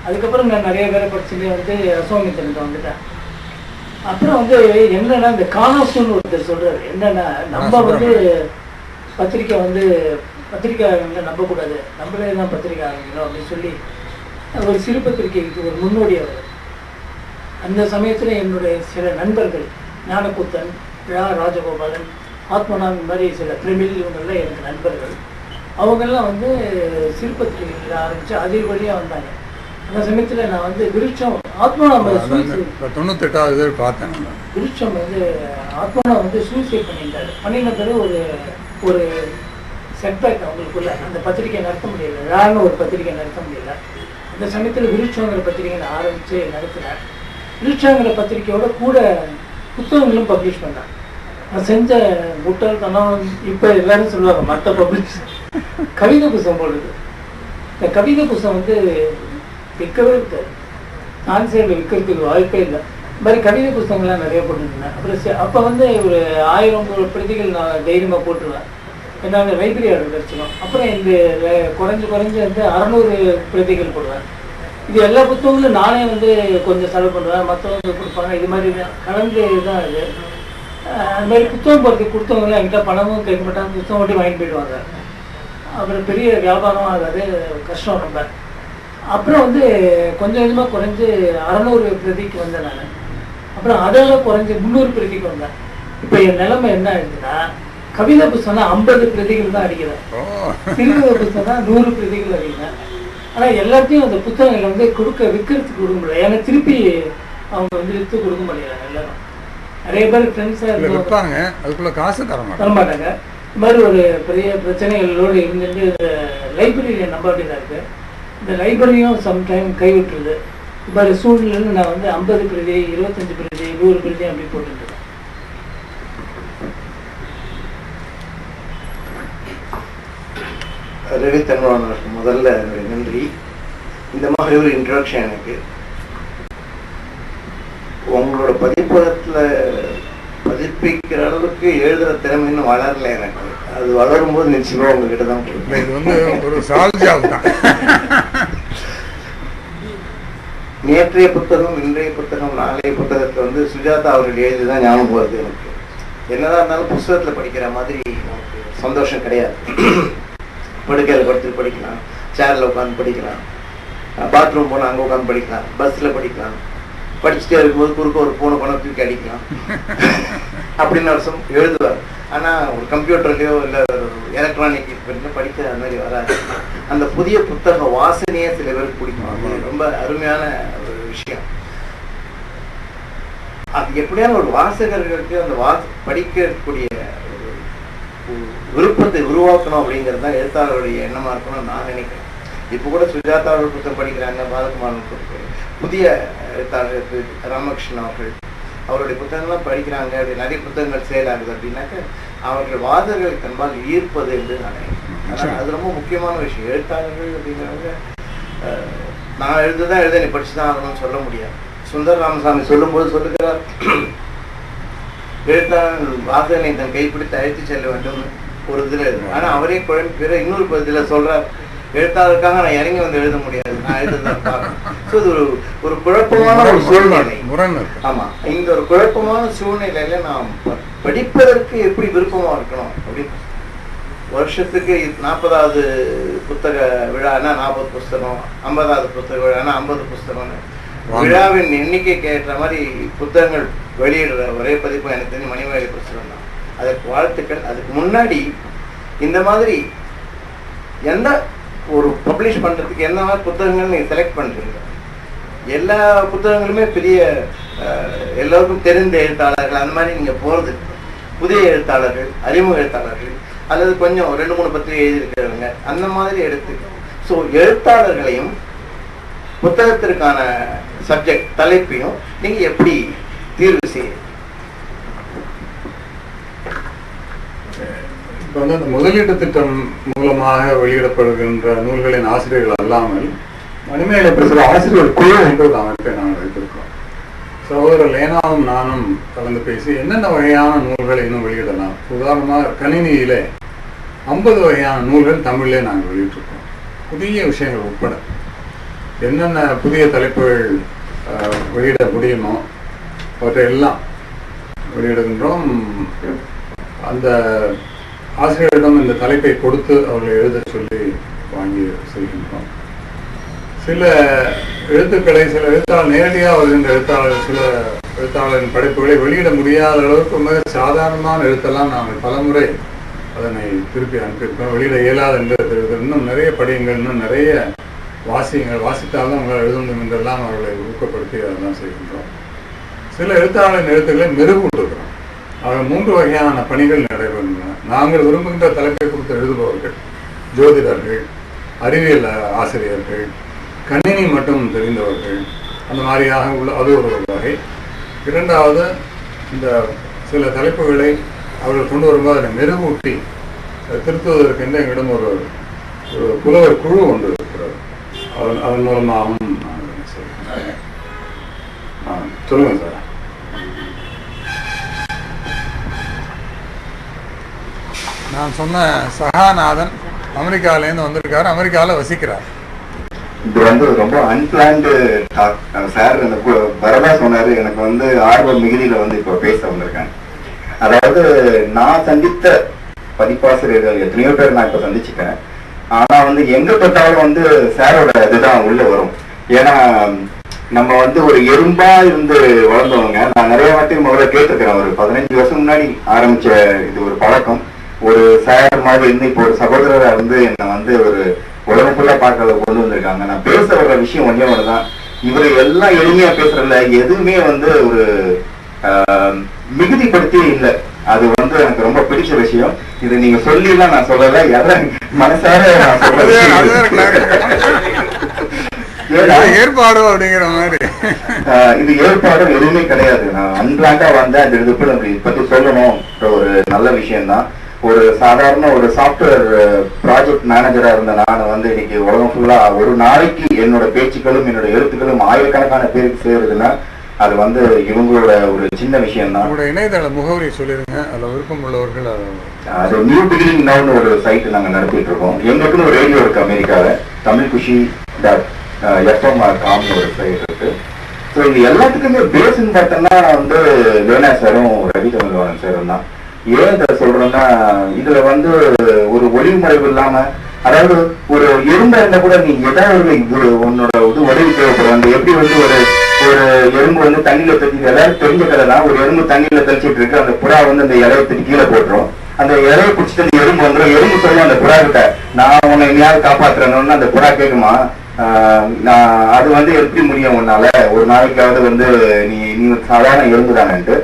அதுக்கப்புறம் நான் நிறைய பேரை படிச்சுட்டு வந்து அசோகமித்திரன் வந்துட்டேன். அப்புறம் வந்து என்னன்னா இந்த காணாசூன்னு ஒருத்தர் சொல்றாரு. என்னன்னா நம்ம வந்து பத்திரிக்கை வந்து பத்திரிக்கையாளர்களை நம்பக்கூடாது, நம்மளே தான் பத்திரிக்கை ஆரம்பிக்கணும் அப்படின்னு சொல்லி ஒரு சிறு பத்திரிகைக்கு ஒரு முன்னோடி அவர். அந்த சமயத்தில் என்னுடைய சில நண்பர்கள் ஞானக்கூத்தன், ராஜகோபாலன், ஆத்மநாத் மாதிரி சில பிரமிழ் இவங்கெல்லாம் எனக்கு நண்பர்கள். அவங்கெல்லாம் வந்து சிறு பத்திரிகைகள் ஆரம்பித்து அதே வழியாக வந்தாங்க. அந்த சமயத்தில் நான் வந்து விருட்சம் ஆத்மநாத் 98வது பார்த்தேன். விருட்சம் வந்து ஆத்மநாத் வந்து சூசைட் பண்ணிட்டாரு. பண்ணின பிறகு ஒரு செட்பேக் அவங்களுக்குள்ள அந்த பத்திரிகை நடத்த முடியல. யாருன்னு ஒரு பத்திரிகை நடத்த முடியல. அந்த சமயத்தில் விருட்சங்கிற பத்திரிகை நான் ஆரம்பித்து நடத்தினேன். விருட்சங்கிற பத்திரிகையோட கூட புத்தகங்களும் பப்ளிஷ் பண்ணேன். நான் செஞ்ச முட்டாள்தனம் இப்போ எல்லாரும் சொல்லுவாங்க மற்ற பப்ளிஷ் கவிதை புத்தகம் போடுது. இந்த கவிதை புத்தகம் வந்து விற்கவே இருக்காது. நான் சேர்ந்து விற்கிறதுக்கு வாய்ப்பே இல்லை. இந்த மாதிரி கவிதை புத்தகங்கள்லாம் நிறைய போட்டுருந்தேன். அப்புறம் அப்போ வந்து ஒரு 1000 பிரதிகள் நான் தைரியமாக போட்டுருவேன். என்னோட லைப்ரரி ஆர்டர் வச்சுக்கணும். அப்புறம் இந்த குறைஞ்சி வந்து 600 பிரதிகள் போடுவேன். இது எல்லா புத்தகங்களும் நானே வந்து கொஞ்சம் செலவு பண்ணுவேன், மற்றவங்க கொடுப்பாங்க. இது மாதிரி கலந்து தான் இது. அது மாதிரி புத்தகம் போகிறதுக்கு கொடுத்தவங்களும் என்கிட்ட பணமும் கேட்க மாட்டாங்க, புத்தகம் மட்டும் வாங்கிட்டு போயிடுவாங்க. அப்புறம் பெரிய வியாபாரம் ஆகாது, கஷ்டம் ரொம்ப. அப்புறம் வந்து கொஞ்சம் கொஞ்சமாக குறைஞ்சி 600 பிரதிக்கு வந்தேன் நான். அப்புறம் அதெல்லாம் குறைஞ்சி 300 பிரதிக்கு வந்தேன். இப்போ என் நிலைமை என்ன ஆயிடுச்சுன்னா, கவிதை புத்தகம்னா 50 பிரதிகள் தான் அடிக்கிறேன், சிறுகதை புத்தகம்னா 100 பிரதிகள் அடிக்கிறேன். ஆனால் எல்லாத்தையும் அந்த புத்தகங்களை வந்து விற்கிறதுக்கு கொடுக்க முடியல. ஏன்னா திருப்பி அவங்க வந்து விற்று கொடுக்க மாட்டேங்கிறாங்க. எல்லாரும் நிறைய பேர் ஃப்ரெண்ட்ஸாக இருப்பாங்க, அதுக்குள்ள காசு தரமாட்டாங்க. இந்த மாதிரி ஒரு பெரிய பிரச்சனைகளோடு இருந்துட்டு லைப்ரரியை நம்ப வேண்டியதாக இருக்குது. இந்த லைப்ரரியும் சம்டைம் கைவிட்டுருது. இது மாதிரி சூழ்நிலையில் நான் வந்து 50 பிரதி, 25 பிரதி, 100 பிரதி அப்படி போட்டுருக்கேன். ரவி தன்வானருக்கு முதல்ல என்னுடைய நன்றி. இந்த மாதிரி ஒரு இன்ட்ரோடக்ஷன் எனக்கு உங்களோட பதிப்பகத்தில் பதிப்பிக்கிற அளவுக்கு எழுதுகிற திறமை இன்னும் வளரல எனக்கு. அது வளரும்போது நிச்சயமாக உங்ககிட்ட தான் கொடுப்பேன். இது வந்து ஒரு சால்ஜால் தான். நேற்றைய புத்தகம், இன்றைய புத்தகம், நாளைய புத்தகத்தில் வந்து சுஜாதா அவர்கள் எழுதிதான் ஞாபகம் வருது எனக்கு. என்னதான் இருந்தாலும் புத்தகத்தில் படிக்கிற மாதிரி சந்தோஷம் கிடையாது. படுக்கையில் படுத்து படிக்கலாம், சேரில் உட்காந்து படிக்கலாம், பாத்ரூம் போனால் அங்கே உட்காந்து படிக்கலாம், பஸ்ஸில் படிக்கலாம். படிச்சுட்டே இருக்கும்போது குறுக்க ஒரு போன பணம் தூக்கி அடிக்கலாம் அப்படின்னு வருஷம் எழுதுவார். ஆனால் ஒரு கம்ப்யூட்டர்லையோ இல்லை ஒரு எலக்ட்ரானிக் எக்யூப்மெண்ட்ல படிக்கிற அது மாதிரி வராது. அந்த புதிய புத்தக வாசனையே சில பேருக்கு பிடிக்கும். அது ரொம்ப அருமையான ஒரு விஷயம். அது எப்படியான ஒரு வாசகர்களுக்கு அந்த படிக்கக்கூடிய ஒரு விருப்பத்தை உருவாக்கணும் அப்படிங்கிறது தான் எழுத்தாளருடைய எண்ணமா இருக்கணும்னு நான் நினைக்கிறேன். இப்போ கூட சுஜாதா அவர்கள் புத்தகம் படிக்கிறாங்க, பாலகுமாரன் புதிய எழுத்தாளர் ராமகிருஷ்ணன் அவருடைய புத்தகங்கள்லாம் படிக்கிறாங்க. அப்படி நிறைய புத்தகங்கள் சேல் ஆகுது அப்படின்னாக்க அவர்கள் வாசகர்கள் தன்பால் ஈர்ப்பது என்று நான் நினைக்கிறேன். அது ரொம்ப முக்கியமான விஷயம். எழுத்தாளர்கள் அப்படிங்கிறவங்க நான் எழுதுதான் எழுத நீ படிச்சுதான் ஆகணும்னு சொல்ல முடியாது. சுந்தர் ராமசாமி சொல்லும்போது சொல்லுகிறார், எழுத்தாளர் வாசகனை தன் கைப்பிடித்து அழைத்து செல்ல வேண்டும் ஒரு இதுல இருக்கு. ஆனா அவரே குழம்பு பிற இன்னொரு பகுதியில சொல்றார், எழுத்தாளருக்காக நான் இறங்கி வந்து எழுத முடியாது, நான் எழுதுதான் பார்க்கணும். இது ஒரு குழப்பமான ஒரு சூழ்நிலை. ஆமா, இந்த ஒரு குழப்பமான சூழ்நிலையில நாம் படிப்பதற்கு எப்படி விருப்பமா இருக்கணும் அப்படின்னு வருஷத்துக்கு 40வது புத்தக விழானா 40 புஸ்தகம், 50வது புத்தக விழானா 50 புஸ்தகம், விழாவின் எண்ணிக்கைக்கு ஏற்ற மாதிரி புத்தகங்கள் வெளியிடுற ஒரே பதிப்பு எனக்கு தெரிஞ்சு மணிமேகலை புஸ்தகம் தான். அதற்கு வாழ்த்துக்கள். அதுக்கு முன்னாடி இந்த மாதிரி எந்த ஒரு பப்ளிஷ் பண்றதுக்கு என்ன மாதிரி புத்தகங்கள் நீங்க செலக்ட் பண்றீங்க? எல்லா புத்தகங்களுமே பெரிய எல்லோருக்கும் தெரிந்த எழுத்தாளர்கள் அந்த மாதிரி நீங்க போறது, புதிய எழுத்தாளர்கள், அறிமுக எழுத்தாளர்கள், அல்லது கொஞ்சம் 2-3 பத்திரிகை எழுதியிருக்கிறவங்க அந்த மாதிரி எடுத்து, ஸோ எழுத்தாளர்களையும் புத்தகத்திற்கான சப்ஜெக்ட் தலைப்பையும் நீங்க எப்படி தீர்வு செய்ய? இப்போ வந்து அந்த முதலீட்டு திட்டம் மூலமாக வெளியிடப்படுகின்ற நூல்களின் ஆசிரியர்கள் அல்லாமல் மணிமேகலை பிரசுர ஆசிரியர்கள் குழு என்ற ஒரு அமைப்பை நாங்கள் வைத்திருக்கோம். சகோதரர் லேனாவும் நானும் கலந்து பேசி என்னென்ன வகையான நூல்களை இன்னும் வெளியிடலாம். உதாரணமாக கணினியிலே 50 வகையான நூல்கள் தமிழிலே நாங்கள் வெளியிட்டிருக்கோம். புதிய விஷயங்கள் உட்பட என்னென்ன புதிய தலைப்புகள் வெளியிட முடியுமோ அவற்றையெல்லாம் வெளியிடுகின்றோம். அந்த ஆசிரியரிடம் இந்த தலைப்பை கொடுத்து அவர்களை எழுத சொல்லி வாங்கி செய்கின்றோம். சில எழுத்துக்களை சில எழுத்தாளர் நேரடியாக வருகின்ற எழுத்தாளர் சில எழுத்தாளரின் படைப்புகளை வெளியிட முடியாத அளவுக்கு மிக சாதாரணமான எழுத்தெல்லாம் நாங்கள் பலமுறை அதனை திருப்பி அனுப்பியிருக்கோம். வெளியிட இயலாது என்று தெரிவித்து இன்னும் நிறைய படியுங்கள், இன்னும் நிறைய வாசியுங்கள், வாசித்தாலும் அவங்களால் எழுத முடியும் என்றெல்லாம் அவர்களை ஊக்கப்படுத்தி அதெல்லாம் செய்கின்றோம். சில எழுத்தாளரின் எழுத்துக்களை மெருகூட்டுகிறோம். அவர் 3 வகையான பணிகள் நடைபெறுகின்றன. நாங்கள் விரும்புகின்ற தலைப்பை கொடுத்து எழுதுபவர்கள், ஜோதிடர்கள், அறிவியல் ஆசிரியர்கள், கணினி மட்டும் தெரிந்தவர்கள், அந்த மாதிரியாக உள்ள அது ஒரு வகை. இரண்டாவது, இந்த சில தலைப்புகளை அவர்கள் கொண்டு வரும்போது அதை மெருகூட்டி திருத்துவதற்கென்று எங்களிடம் ஒரு புலவர் குழு ஒன்று இருக்கிறது. அதன் மூலமாகவும் சொல்லுங்க சார். நான் சொன்ன சகாநாதன் அமெரிக்காவிலேருந்து வந்திருக்காரு, அமெரிக்காவில் வசிக்கிறார். இது வந்து ரொம்ப அன்பிளான்டு டாக். சார் வரதா சொன்னாரு, எனக்கு வந்து ஆர்வ மிகுதியில வந்து இப்போ பேச வந்திருக்கேன். அதாவது நான் சந்தித்த பதிப்பாசிரியர்கள் எத்தனையோ பேர் நான் இப்போ சந்திச்சுட்டேன். ஆனா வந்து எங்க தொட்டாலும் வந்து சாரோட இதுதான் உள்ள வரும். ஏன்னா நம்ம வந்து ஒரு எறும்பா இருந்து வளர்ந்தவங்க. நான் நிறைய வாட்டி முதல்ல கேட்டிருக்கிறேன். ஒரு 15 வருஷம் முன்னாடி ஆரம்பிச்ச இது ஒரு பழக்கம். ஒரு சார் மாதிரி இருந்து இப்போ ஒரு சகோதரரை வந்து என்னை வந்து ஒரு உலகம் ஃபுல்லா பார்க்கறத கொண்டு வந்திருக்காங்க. நான் பேச வர்ற விஷயம் ஒன்றே ஒன்றுதான், இவரு எல்லாம் எளிமையா பேசுறதுல எதுவுமே வந்து ஒரு மிகுதிப்படுத்தி இல்லை. அது வந்து எனக்கு ரொம்ப பிடிச்ச விஷயம். இது நீங்க சொல்லிலாம் நான் சொல்லல, மனசார நான் ஏற்பாடு அப்படிங்கிற மாதிரி இது ஏற்பாடு எதுவுமே கிடையாது. நான் அன்பிளாண்டா வந்தேன். அந்த இது பத்தி சொல்லணும் ஒரு நல்ல விஷயம்தான். ஒரு சாதாரண ஒரு சாஃப்ட்வேர் ப்ராஜெக்ட் மேனேஜரா இருந்த நான் வந்து இன்னைக்கு உலகம் ஃபுல்லா ஒரு நாளைக்கு என்னோட பேச்சுக்களும் என்னோட எழுத்துக்களும் ஆயிரக்கணக்கான பேருக்கு சேருதுன்னா அது வந்து இவங்களோட ஒரு சின்ன விஷயம் தான். இணையதள முகவரி சொல்லிருங்க, அதுல விருப்பம் உள்ளவர்கள். அது நியூ பிகினிங் நவுன்னு ஒரு சைட் நாங்க நடத்திட்டு இருக்கோம். எங்களுக்குன்னு ஒரு ரேடியோ இருக்கு அமெரிக்கால, tamilkushi.fm.com ஒரு சைட் இருக்கு. ஸோ இது எல்லாத்துக்குமே பேஸ்ன்னு பார்த்தோம்னா வந்து லேனா சாரும் ரவி தமிழ்வாணன் சாரும் தான். ஏன் இதை சொல்றேன்னா, இதுல வந்து ஒரு ஒளிமறைவு இல்லாம, அதாவது ஒரு எறும்பா இருந்தா கூட நீ ஏதாவது உன்னோட இது உதவி தேவைப்படும். அந்த எப்படி வந்து ஒரு எறும்பு வந்து தண்ணியில தட்டி, எல்லாரும் தெரிஞ்ச கதை தான். ஒரு எறும்பு தண்ணியில தெளிச்சிட்டு இருக்கு, அந்த புறா வந்து அந்த இலையை தட்டி கீழே போட்டுரும். அந்த இலையை குடிச்சிட்டு அந்த எறும்பு வந்துடும். எறும்பு சொல்லும் அந்த புறா கிட்ட, நான் உன்னை எங்கேயாவது காப்பாத்துறேன்னு. அந்த புறா கேட்குமா, நான் அது வந்து எப்படி முடியும் உன்னால, ஒரு நாளைக்காவது வந்து நீ சாதாரண எறும்பு தானேன்ட்டு.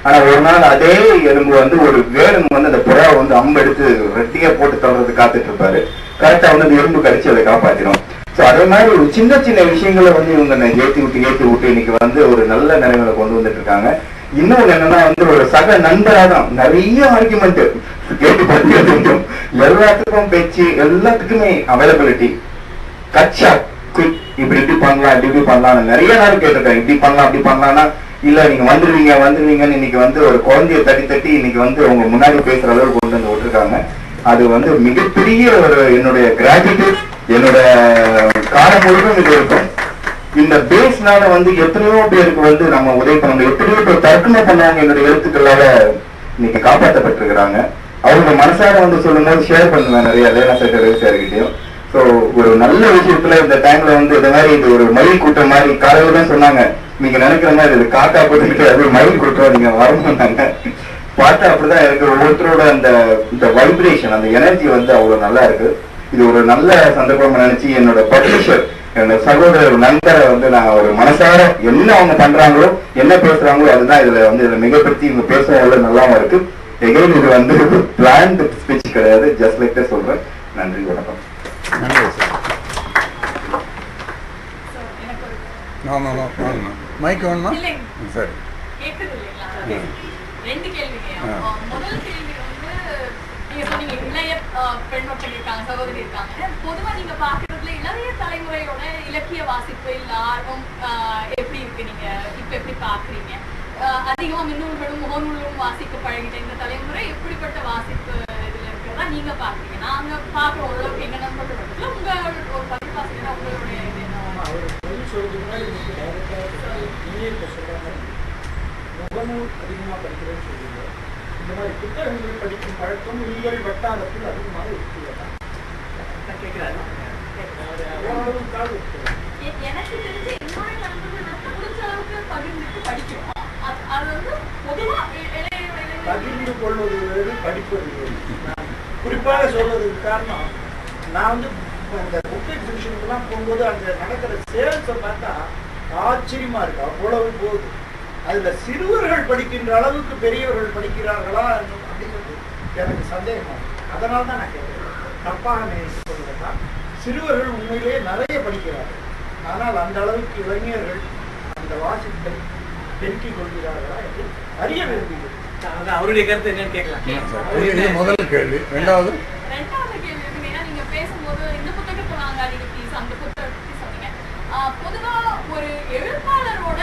ஆனா ஒரு நாள் அதே எறும்பு வந்து ஒரு வேலுங்க வந்து அந்த புறாவை வந்து அம்பு எடுத்து ரெட்டியா போட்டு தள்ளுறது காத்துட்டு இருப்பாரு. கரெக்டா வந்து அந்த எறும்பு கடிச்சு அதை காப்பாத்திடும். ஸோ அதே மாதிரி ஒரு சின்ன சின்ன விஷயங்களை வந்து இவங்க ஏற்றி விட்டு இன்னைக்கு வந்து ஒரு நல்ல நிலைமையில கொண்டு வந்துட்டு இருக்காங்க. இன்னொன்னு என்னன்னா வந்து ஒரு சக நண்பராக தான் நிறைய ஆர்குமெண்ட் கேட்டு பார்த்து எல்லாத்துக்கும் பேச்சு, எல்லாத்துக்குமே அவைலபிலிட்டி, கச்சா குயிக், இப்படி பண்ணலாம் இப்படி பண்ணலாம் நிறைய நாள் கேட்டிருக்கேன். இப்படி பண்ணலாம் அப்படி பண்ணலாம்னா இல்ல நீங்க வந்துருவீங்கன்னு இன்னைக்கு வந்து ஒரு குழந்தைய தட்டி இன்னைக்கு வந்து அவங்க முன்னாடி பேசுற அளவுக்கு கொண்டு வந்து விட்டுருக்காங்க. அது வந்து மிகப்பெரிய ஒரு என்னுடைய கிராட்டிடியூட், என்னோட காலம் முழுவதும் இது இருக்கும். இந்த பேஸ்னால வந்து எத்தனையோ பேருக்கு வந்து நம்ம உதவி பண்ணணும், எத்தனையோ பேர் தர்க்கமா பண்ணவங்க என்னுடைய எழுத்துக்களால இன்னைக்கு காப்பாற்றப்பட்டிருக்கிறாங்க. அவங்க மனசார வந்து சொல்லும் போது ஷேர் பண்ணுவேன் நிறைய லேனா சார்கிட்டையும். ஸோ ஒரு நல்ல விஷயத்துல இந்த டைம்ல வந்து இந்த மாதிரி இது ஒரு மயில் கூட்டம் மாதிரி காலையில தான் சொன்னாங்க, நீங்க நினைக்கிற மாதிரி இது காக்கா போட்டு அது மயில் கூட்டம் நீங்க வரமாட்டாங்க. பார்த்தா அப்படிதான் இருக்கு. ஒவ்வொருத்தரோட அந்த வைப்ரேஷன், அந்த எனர்ஜி வந்து அவ்வளவு நல்லா இருக்கு. இது ஒரு நல்ல சந்தர்ப்பம் நினைச்சு என்னோட பப்ளிஷர், என்னோட சகோதரர், நண்பரை வந்து நான் ஒரு மனசார என்ன அவங்க பண்றாங்களோ என்ன பேசுறாங்களோ அதுதான் இதுல வந்து இதுல மிகப்படுத்தி இவங்க பேசுறவங்க நல்லாவும் இருக்கு. எகைன் இது வந்து பிளான்ட் ஸ்பீச் கிடையாது, ஜஸ்ட் லைக் சொல்றேன். நன்றி, வணக்கம். மைக் வேணுமா? சரி, ரெண்டு கேள்விங்க. முதல் கேள்வி வந்து நீங்க சொன்னீங்க இளைய பெண் ஒருத்தர் இருக்காங்க, சகோதரி இருக்காங்க. பொதுவா நீங்க பாக்குறதுல இளைய தலைமுறையோட இலக்கிய வாசிப்பு இல்ல ஆர்வம் எப்படி இருக்கு, நீங்க இப்ப எப்படி பாக்குறீங்க? அதிகமா மின்னூல்களும் முகநூலும் வாசிக்க பழகிட்ட இந்த தலைமுறை எப்படிப்பட்ட வாசிப்பு இதுல இருக்கிறதா நீங்க பாக்குறீங்க? நாங்க பாக்குற ஓரளவுக்கு எங்க நண்பர்கள் பட்சத்துல உங்க ஒரு பதிவு வாசிக்கிறா உங்களுடைய இது என்ன? முகநூல் அதிகமாக படிக்கிறேன்னு சொல்லுங்க. இந்த மாதிரி புத்தகங்கள் படிக்கும் பழக்கம் உங்கள் வட்டாரத்தில் அதிகமாக இருக்கிறதா? எனக்கு தெரிஞ்ச என்னோட நண்பர்கள் முடிஞ்ச அளவுக்கு பகிர்ந்துட்டு படிக்கிறோம். அது வந்து பொதுவா பகிர்ந்து கொள்வது வேறு, படிப்பது வேறு. நான் குறிப்பாக சொல்வதற்கு காரணம், நான் வந்து இந்த புக் எக்ஸிபிஷனுக்குலாம் போகும்போது அங்கே நடக்கிற சேல்ஸை பார்த்தா ஆச்சரியமா இருக்கு. அவ்வளவு போகுது. அதுல சிறுவர்கள் படிக்கின்ற அளவுக்கு பெரியவர்கள் படிக்கிறார்களா அப்படிங்கிறது எனக்கு சந்தேகமா. அதனால தான் நான் கேட்கிறேன். தப்பாக நினைத்து சொல்றேன்னா சிறுவர்கள் உண்மையிலேயே நிறைய படிக்கிறார்கள். ஆனால் அந்த அளவுக்கு இளைஞர்கள் அந்த வாசிப்பை பெருக்கிக் கொள்கிறார்களா என்று அறிய விரும்புகிறேன். அவருடைய கருத்து என்னன்னு கேட்கலாம். முதல் கேள்வி. ரெண்டாவது கேள்வி நீங்க பேசும்போது இந்த புத்தகத்தை வாங்காதீங்க ப்ளீஸ், அந்த புத்தகத்தை சொன்னீங்க. பொதுவா ஒரு எழுத்தாளரோட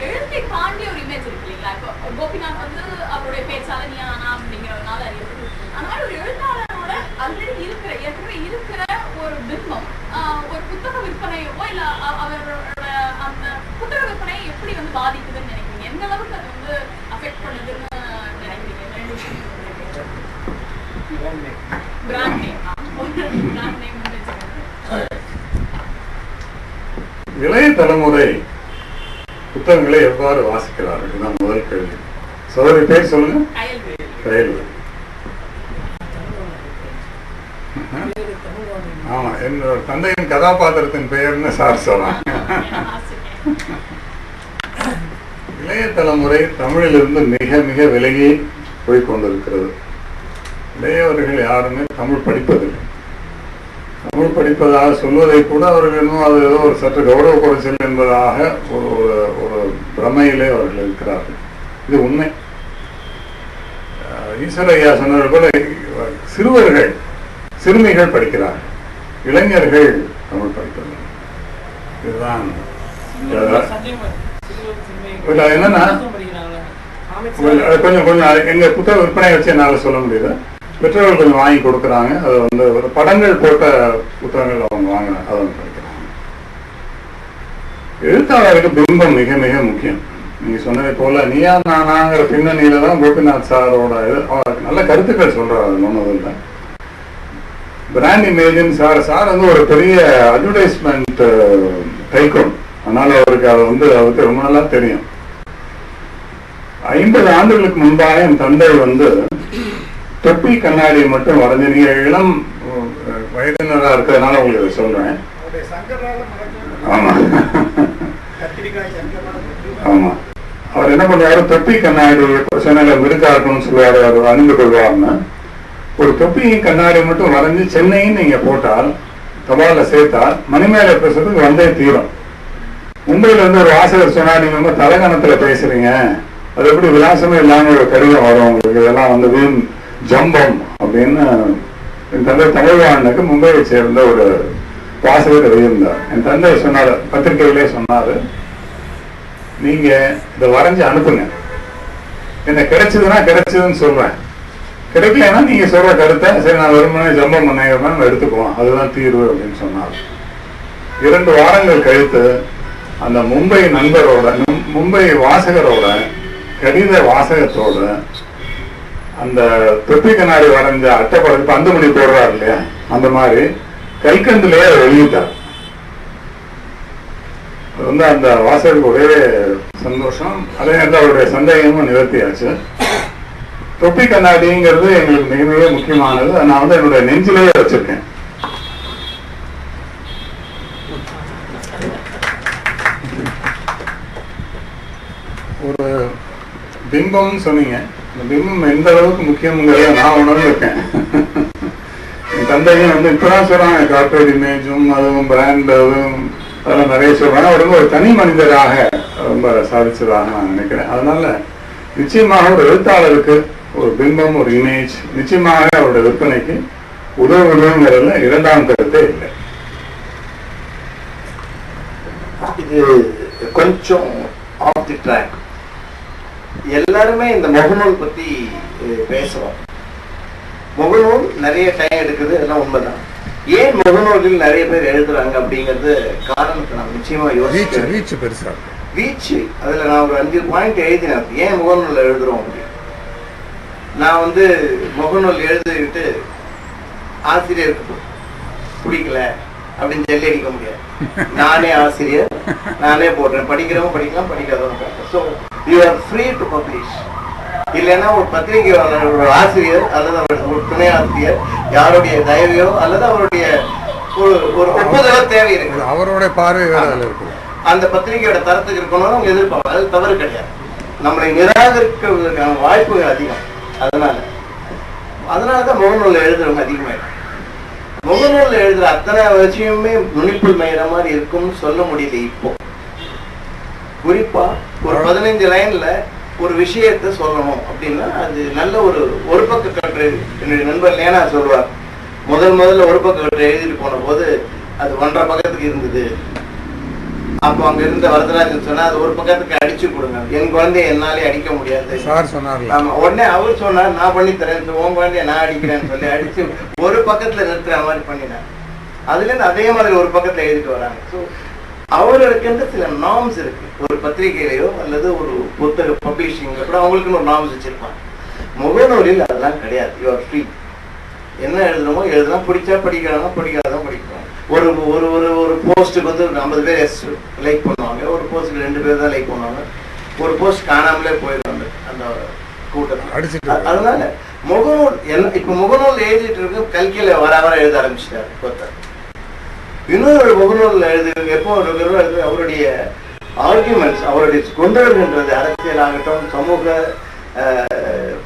எழுத்தை தாண்டி ஒரு இமேஜ் இருக்கு இல்லைங்களா? இப்போ கோபிநாத் வந்து அவருடைய பேச்சால நீ ஆனா அப்படிங்கிறதுனால அறியப்படுது. அந்த மாதிரி ஒரு எழுத்தாளரோட ஆல்ரெடி ஏற்கனவே இருக்கிற ஒரு பிம்பம் ஒரு புத்தக விற்பனையோ இல்ல அவரோட அந்த புத்தக விற்பனையை எப்படி வந்து பாதிக்குதுன்னு நினைக்கிறீங்க? எந்த அளவுக்கு அது வந்து அஃபெக்ட் பண்ணுதுன்னு நினைக்கிறீங்க? பிராண்ட் நேம் இளைய தலைமுறை புத்தகங்களை எவ்வாறு வாசிக்கிறார்கள்? இதுதான் முதல் கேள்வி. சோதரி பேர் சொல்லுங்க. கயல்வேல். ஆமா, என்னோட தந்தையின் கதாபாத்திரத்தின் பெயர்னு சார் சொல்றாங்க. இளைய தலைமுறை தமிழிலிருந்து மிக மிக விலகி போய்கொண்டிருக்கிறது. இளையவர்கள் யாருமே தமிழ் படிப்பதில்லை. தமிழ் படிப்பதாக சொல்வதை கூட அவர்கள் இன்னும் அது ஏதோ ஒரு சற்று கௌரவ குறைச்சல் என்பதாக ஒரு பிரமையிலே அவர்கள் இருக்கிறார்கள். இது உண்மை. ஈஸ்வரையா சொன்னவர்கள் போல சிறுவர்கள் சிறுமிகள் படிக்கிறார்கள், இளைஞர்கள் தமிழ் படிப்பதில்லை. இதுதான் என்னன்னா கொஞ்சம் எங்க புத்தக விற்பனை வச்சு என்னால் சொல்ல முடியுது. பெற்றோர்கள் கொஞ்சம் வாங்கி கொடுக்குறாங்க. அது வந்து ஒரு படங்கள் போட்ட புத்தகங்கள் அவங்க வாங்கினாங்க, அதை வந்து படிக்கிறாங்க. எழுத்தாளருக்கு பிம்பம் மிக மிக முக்கியம். நீங்க சொன்னதை போல நீயா நானாங்கிற பின்னணியில தான் கோபிநாத் சாரோட நல்ல கருத்துக்கள் சொல்றாரு. முதல்ல பிராண்ட் இமேஜின் சார் வந்து ஒரு பெரிய அட்வர்டைஸ்மெண்ட் டைக்கோன். அதனால அவருக்கு அதை வந்து அவருக்கு ரொம்ப நல்லா தெரியும். 50 ஆண்டுகளுக்கு முன்பாக என் தந்தை வந்து தொப்பி கண்ணாடி மட்டும் வரைஞ்சு, நீங்க இளம் வயதினராக இருக்கிறதுனால உங்களுக்கு சொல்றேன். ஆமா ஆமா, அவர் என்ன பண்ணுவாரு, தொப்பி கண்ணாடி சொன்ன மிருகா இருக்கணும்னு சொல்லுவாரு, அவர் அணிந்து கொள்வார்னு. ஒரு தொப்பியும் கண்ணாடி மட்டும் வரைஞ்சு சென்னைன்னு நீங்க போட்டால், தபால சேர்த்தால் மணிமேலை பேசுறதுக்கு வந்தே தீரும். மும்பையில இருந்து ஒரு வாசகர் சொன்னா, நீங்க ரொம்ப தலகணத்துல பேசுறீங்க, அது எப்படி விலாசமே இல்லாம ஒரு கடிதம் வரும் உங்களுக்கு, இதெல்லாம் வந்து வீண் ஜம்பம் அப்படின்னு என் தந்தை தமிழ்வாணனுக்கு மும்பையை சேர்ந்த ஒரு வாசகர் எழுதியிருந்தார். என் தந்தை சொன்னார், பத்திரிகையிலே சொன்னாரு, நீங்க இதை வரைஞ்சு அனுப்புங்க, என்ன கிடைச்சதுன்னா கிடைச்சதுன்னு சொல்றேன், கிடைக்கலன்னா நீங்க சொல்ற கருத்தை சரி நான் வெறுமனே ஜம்பம் பண்ண எடுத்துக்குவோம், அதுதான் தீர்வு அப்படின்னு சொன்னார். 2 வாரங்கள் கழித்து அந்த மும்பை நண்பரோட, மும்பை வாசகரோட கடித வாசகத்தோட அந்த தொப்பி கண்ணாடி வரைஞ்ச அட்டைப்படத்து அந்துமணி போடுறாரு இல்லையா, அந்த மாதிரி கைக்கண்டிலேயே அவர் வெளியிட்டார். அது வந்து அந்த வாசகருக்கு ஒரே சந்தோஷம், அதே நேரத்தில் அவருடைய சந்தேகமும் நிவர்த்தியாச்சு. தொப்பி கண்ணாடிங்கிறது எங்களுக்கு மிக மிக முக்கியமானது. நான் வந்து என்னுடைய நெஞ்சிலேயே வச்சிருக்கேன். ஒரு பிம்பம்னு சொன்னீங்க, இந்த பிம்பம் எந்த அளவுக்கு முக்கியங்கிறத நான் உணர்ந்திருக்கேன். என் தந்தையும் வந்து இப்பதான் சொல்றாங்க, கார்பரேட் இமேஜும் அதுவும் பிராண்ட் அதுவும் அதெல்லாம் நிறைய சொல்றாங்க. அவர் ஒரு தனி மனிதராக ரொம்ப சாதிச்சதாக நான் நினைக்கிறேன். அதனால நிச்சயமாக ஒரு எழுத்தாளருக்கு ஒரு பிம்பம், ஒரு இமேஜ் நிச்சயமாக அவருடைய விற்பனைக்கு உதவுங்கிறதுல 2ஆம் கருத்தே இல்லை. இது கொஞ்சம் ஆஃப் தி ட்ராக். எல்லாருமே இந்த முகநூல் பத்தி பேசுறோம். முகநூல் நிறைய டைம் எடுக்குது, அதெல்லாம் உண்மைதான். ஏன் முகநூலில் நிறைய பேர் எழுதுறாங்க அப்படிங்கிறது காரணத்தை நம்ம நிச்சயமா யோசிச்சு, ரீச் அதுல நான் ஒரு 5 பாயிண்ட் எழுதினேன். ஏன் முகநூல் எழுதுறோம் அப்படின்னு. நான் வந்து முகநூல் எழுதிட்டு ஆசிரியருக்கு பிடிக்கல அப்படின்னு சொல்லி அடிக்க முடியாது. நானே ஆசிரியர், நானே போடுறேன், படிக்கிறவங்க படிக்கலாம், படிக்காதவங்க. So you are free to publish. இல்லைன்னா ஒரு பத்திரிகை ஒரு ஆசிரியர் அல்லது ஒரு துணை ஆசிரியர் யாருடைய தயவையோ அல்லது அவருடைய ஒரு ஒப்புதலோ தேவை இருக்கு, அவருடைய பார்வை அந்த பத்திரிகையோட தரத்துக்கு இருக்கணும்னு அவங்க எதிர்பார்ப்பாங்க. அது தவறு கிடையாது. நம்மளை நிராகரிக்கிறதுக்கான வாய்ப்புகள் அதிகம். அதனாலதான் முகநூல்ல எழுதுறவங்க அதிகமாயிடும். முகநூல்ல எழுதுற அத்தனை விஷயமே நுனிப்புள் மயிற மாதிரி இருக்கும்னு சொல்ல முடியல. இப்போ குறிப்பா ஒரு 15 லைன்ல ஒரு விஷயத்த சொல்லணும் அப்படின்னா அது நல்ல ஒரு பக்க கட்டுரை. என்னுடைய நண்பர் லேனா சொல்லுவார், முதல்ல ஒரு பக்க கட்டுரை எழுதிட்டு போன போது அது 1.5 பக்கத்துக்கு இருந்தது. அப்போ அங்க இருந்த வரதராஜன் சொன்னா அது ஒரு பக்கத்துக்கு அடிச்சு கொடுங்க, என் குழந்தைய என்னாலே அடிக்க முடியாது. ஆமா, உடனே அவர் சொன்னார், நான் பண்ணி தரேன், உன் குழந்தைய நான் அடிக்கிறேன்னு சொல்லி அடிச்சு ஒரு பக்கத்துல நிறுத்துற மாதிரி பண்ணினார். அதுல இருந்து அதே மாதிரி ஒரு பக்கத்துல எழுதிட்டு வராங்க. ஸோ அவர்களுக்கு சில நார்ம்ஸ் இருக்கு. ஒரு பத்திரிகையிலையோ அல்லது ஒரு புத்தக பப்ளிஷிங்ல கூட அவங்களுக்குன்னு ஒரு நார்ம்ஸ் வச்சிருப்பாங்க. முகநூலில் அதெல்லாம் கிடையாது. You are free. என்ன எழுதுறோமோ எழுதலாம், பிடிச்சா படிக்கிறாங்க, படிக்காதான் படிக்கலாம். ஒரு ஒரு ஒரு ஒரு போஸ்ட்டுக்கு வந்து 50 பேர் லைக் பண்ணுவாங்க, ஒரு போஸ்ட்டுக்கு 2 பேர் தான் லைக் பண்ணுவாங்க, ஒரு போஸ்ட் காணாமலே போயிடுவாங்க அந்த கூட்டம். அதனால முகநூல் இப்ப முகநூல் எழுதிட்டு இருக்கு, கல்கியில வர எழுத ஆரம்பிச்சிட்டாரு ஒருத்தர். இன்னொரு முகநூல் எழுதுறவங்க எப்போ அவருடைய ஆர்குமெண்ட்ஸ், அவருடைய கொண்டு வருகின்றது அரசியல் ஆகட்டும், சமூக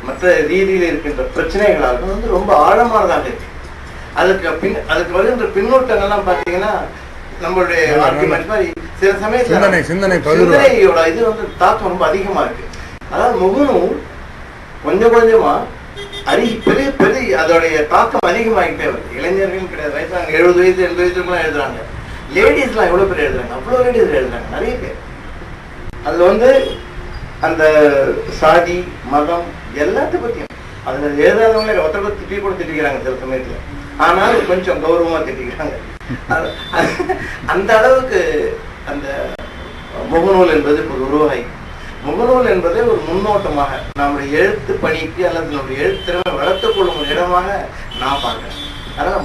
மற்ற ரீதியில் இருக்கின்ற பிரச்சனைகளாகட்டும் வந்து ரொம்ப ஆழமானதாக இருக்கு. அதுக்கு வருகின்ற பின்னூட்டங்கள்லாம் பாத்தீங்கன்னா நம்மளுடைய ஆர்குமெண்ட் மாதிரி சில சமயத்துல சிந்தனையோட இது வந்து தாக்கம் ரொம்ப அதிகமா இருக்கு. அதாவது முகநூல் கொஞ்சம் கொஞ்சமா பெரிய பெரிய அதோடைய தாக்கம் அதிகமாகிட்டே வருது. இளைஞர்கள் கிடையாது, வயசாங்க 70 வயசு 80 வயசுக்குலாம் எழுதுறாங்க. லேடிஸ்லாம் எவ்வளவு பேர் எழுதுறாங்க, அவ்வளவு லேடிஸ் எழுதுறாங்க, நிறைய பேர். அதுல வந்து அந்த சாதி மதம் எல்லாத்த பத்தியும் அதுல எழுதாதவங்களே ஒருத்தர் திட்டி கூட திட்டிக்கிறாங்க சில சமயத்துல. ஆனால் கொஞ்சம் கௌரவமா திட்டிக்கிறாங்க. அந்த அளவுக்கு அந்த முகநூல் என்பது இப்போ உருவாகி, முகநூல் என்பதை ஒரு முன்னோட்டமாக நம்முடைய எழுத்து பணிக்கு அல்லது நம்முடைய எழுத்திறமை வளர்த்துக் கொள்ளும் ஒரு இடமாக நான் பார்க்கிறேன். அதனால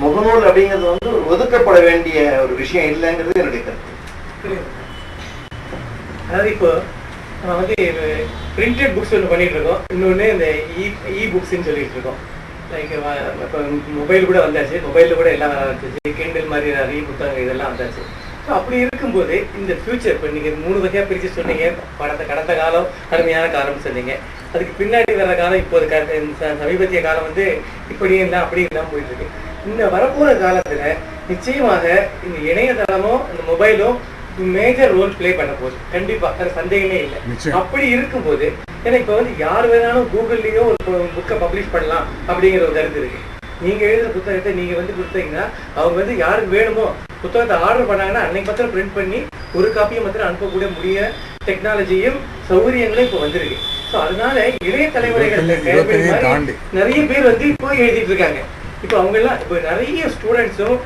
முகநூல் அப்படிங்கிறது வந்து ஒதுக்கப்பட வேண்டிய ஒரு விஷயம் இல்லைங்கிறது என்னுடைய கருத்து. அதாவது இப்போ நம்ம வந்து பிரிண்டட் புக்ஸ் ஒன்று பண்ணிட்டு இருக்கோம், இன்னொன்று இந்த இ புக்ஸ்ன்னு சொல்லிட்டு இருக்கோம். லைக் இப்போ மொபைல் கூட வந்தாச்சு, மொபைலில் கூட எல்லாம் வந்துச்சு, கிண்டல் மாதிரி நிறைய புத்தகங்கள் இதெல்லாம் வந்தாச்சு. ஸோ அப்படி இருக்கும்போது இந்த ஃபியூச்சர் இப்போ நீங்கள் 3 வகையாக பிரித்து சொன்னீங்க. கடந்த காலம், அருமையான காலம்னு சொன்னீங்க. அதுக்கு பின்னாடி வர்ற காலம், இப்போது சமீபத்திய காலம் வந்து இப்படியும் இல்லை அப்படியும் இல்லாமல் போயிட்டு இருக்கு. இந்த வரப்போகிற காலத்தில் நிச்சயமாக இந்த இணையதளமும் இந்த மொபைலும் மேஜர் ரோல் பிளே பண்ண போகுது. கண்டிப்பா அது சந்தேகமே இல்லை. அப்படி இருக்கும்போது ஏன்னா இப்ப வந்து யார் வேணாலும் கூகுள்லயோ ஒரு புக்கை பப்ளிஷ் பண்ணலாம் அப்படிங்கிற ஒரு கருத்து இருக்கு. நீங்க எழுதுற புத்தகத்தை நீங்க வந்து கொடுத்தீங்கன்னா அவங்க வந்து யாருக்கு வேணுமோ புத்தகத்தை ஆர்டர் பண்ணாங்கன்னா அன்னைக்கு மாத்திரம் பிரிண்ட் பண்ணி ஒரு காப்பியை மாத்திரம் அனுப்பக்கூடிய முடிய டெக்னாலஜியும் சௌகரியங்களும் இப்போ வந்திருக்கு. ஸோ அதனால இளைய தலைமுறைகள் நிறைய பேர் வந்து இப்போ எழுதிட்டு இருக்காங்க. இப்போ அவங்க எல்லாம் இப்போ நிறைய ஸ்டூடெண்ட்ஸும்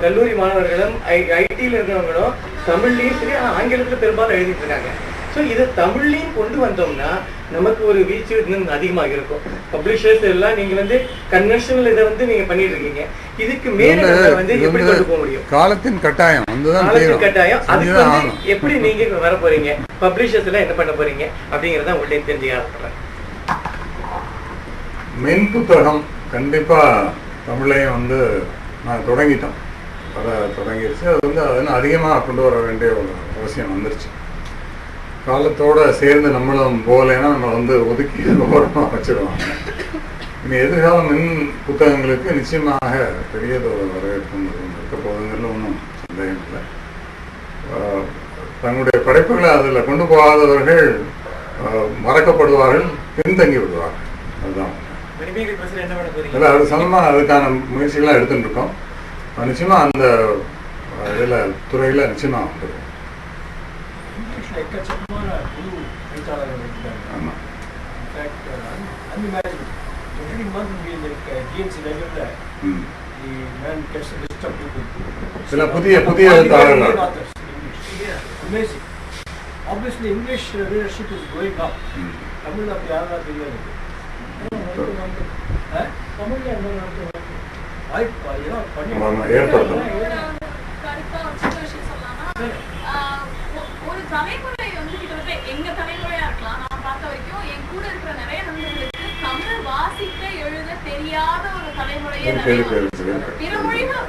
கல்லூரி மாணவர்களும் ஐடியில் இருக்கிறவங்களும் தமிழ்லையும் சரி ஆங்கிலத்தில் பெரும்பாலும் எழுதிட்டு இருக்காங்க. ஸோ இதை தமிழ்லையும் கொண்டு வந்தோம்னா நமக்கு ஒரு வீச்சு இன்னும் அதிகமாக இருக்கும். பப்ளிஷர்ஸ் எல்லாம் நீங்க வந்து கன்வென்ஷனல் இதை வந்து நீங்க பண்ணிட்டு இருக்கீங்க. இதுக்கு மேல வந்து எப்படி கொண்டு போக முடியும்? காலத்தின் கட்டாயம், காலத்தின் கட்டாயம். அதுக்கு வந்து எப்படி நீங்க வர போறீங்க, பப்ளிஷர்ஸ் எல்லாம் என்ன பண்ண போறீங்க அப்படிங்கறத உங்கள்கிட்ட தெரிஞ்சுக்க ஆசைப்படுறேன். மென் புத்தகம் கண்டிப்பா தமிழையும் வந்து நான் தொடங்கிட்டோம், தொடங்கிடுச்சு. அது வந்து அதெல்லாம் அதிகமாக கொண்டு வர வேண்டிய ஒரு அவசியம் வந்துருச்சு. காலத்தோடு சேர்ந்து நம்மளும் போகலைன்னா நம்ம வந்து ஒதுக்கி ஓரமாக வச்சுருவாங்க. இனி எதிர்கால மின் புத்தகங்களுக்கு நிச்சயமாக பெரியது ஒரு வரவேற்பு இருக்க போகுதுங்கிறது ஒன்றும் சந்தேகம் இல்லை. தங்களுடைய படைப்புகளை அதில் கொண்டு போகாதவர்கள் மறக்கப்படுவார்கள், பின்தங்கி விடுவார்கள். அதுதான் அது சம்பந்தமாக அதுக்கான முயற்சிகள்லாம் எடுத்துட்டு இருக்கோம். நிச்சயமா அந்த இதில் துறையில் நிச்சயமா வந்துடும். ஆமாம், சில புதிய புதிய எழுத்தாளர்கள். Obviously, English readership is going up. Tamil அப்படி யாரா தெரியாது. ஒரு தலைமுறை வந்து கிட்டத்தட்ட எங்க தலைமுறையா இருக்கலாம். நான் பார்த்த வரைக்கும் என் கூட இருக்கிற நிறைய நண்பர்களுக்கு தமிழ் வாசிக்க எழுத தெரியாத ஒரு தலைமுறையே பிற மொழிகளை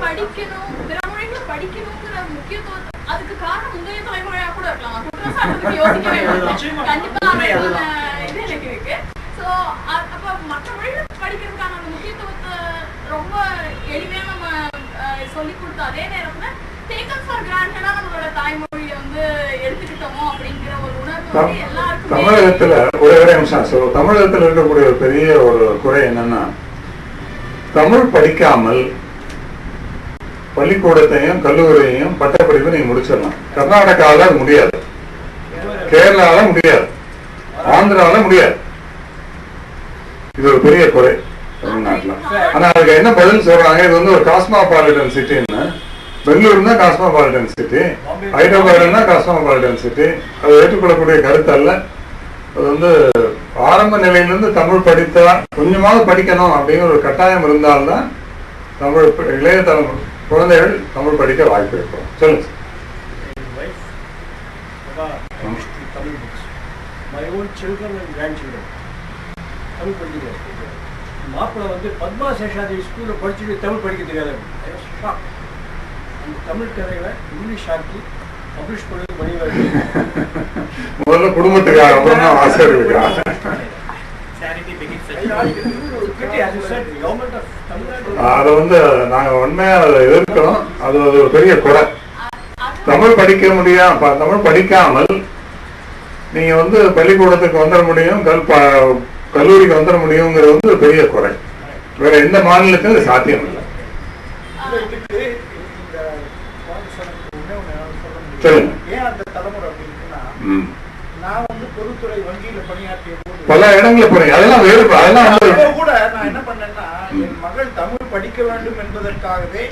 படிக்கணுங்கிற முக்கியத்துவம் அதுக்கு காரணம் முந்தைய தலைமுறையா கூட இருக்கலாம். குற்றச்சாட்டுக்கு யோசிக்கவே கண்டிப்பா இது எனக்கு இருக்கு. ஸோ அப்ப மற்ற மொழிகளை படிக்கிறதுக்கான அந்த முக்கியத்துவத்தை ரொம்ப எளிமையா நம்ம சொல்லி கொடுத்தோம். அதே நேரத்துல டேக்கன் ஃபார் கிராண்டடா நம்மளோட தாய்மொழியை வந்து எடுத்துக்கிட்டோமோ அப்படிங்கிற ஒரு உணர்வு வந்து எல்லாருக்கும். தமிழகத்துல ஒரே நிமிஷம் சொல்லுவோம். தமிழகத்துல இருக்கக்கூடிய ஒரு பெரிய ஒரு குறை என்னன்னா, தமிழ் படிக்காமல் பள்ளிக்கூடத்தையும் கல்லூரியையும் பட்டப்படிப்பு நீங்க முடிச்சிடலாம். கர்நாடகாவில அது முடியாது, கேரளாவில முடியாது, ஆந்திராவில முடியாது. இது ஒரு பெரிய குறை தமிழ்நாட்டுல. ஆனா அதுக்கு என்ன பதில் சொல்றாங்க, இது வந்து ஒரு காஸ்மோபாலிட்டன் சிட்டின்னு. பெங்களூர் தான் காஸ்மோபாலிட்டன் சிட்டி, ஹைதராபாத்னா காஸ்மோபாலிட்டன் சிட்டி. அது ஏற்றுக்கொள்ளக்கூடிய கருத்து அல்ல. அது வந்து ஆரம்ப நிலையிலிருந்து தமிழ் படித்தா கொஞ்சமாவது படிக்கணும் அப்படிங்கிற ஒரு கட்டாயம் இருந்தால்தான் தமிழ் இளைய தலைமுறை குழந்தைகள் தமிழ் படிக்க வாய்ப்பு இருக்கும். சொல்லுங்க. மாப்பிள்ள வந்து பத்மா சேஷாதேவி ஸ்கூல்ல படிச்சுட்டு தமிழ் படிக்க தெரியாது. அந்த தமிழ் கதைகளை இங்கிலீஷ் ஆக்கி பப்ளிஷ் பண்ணது முதல்ல குடும்பத்துக்காக அதை வந்து நாங்க உண்மையா அதை எதிர்க்கிறோம். அது ஒரு பெரிய குறை. தமிழ் படிக்க முடியாம, தமிழ் படிக்காமல் நீங்க வந்து பள்ளிக்கூடத்துக்கு வந்துட முடியும், கல்லூரிக்கு வந்துட முடியுங்கிறது வந்து ஒரு பெரிய குறை. வேற எந்த மாநிலத்திலும் சாத்தியம் இல்லை. பல இடங்களில் போறீங்க, அதெல்லாம் வேறு. அதெல்லாம் கூட நான் என்ன பண்ணேன்னா, என் மகள் தமிழ் படிக்க வேண்டும் என்பதற்காகவே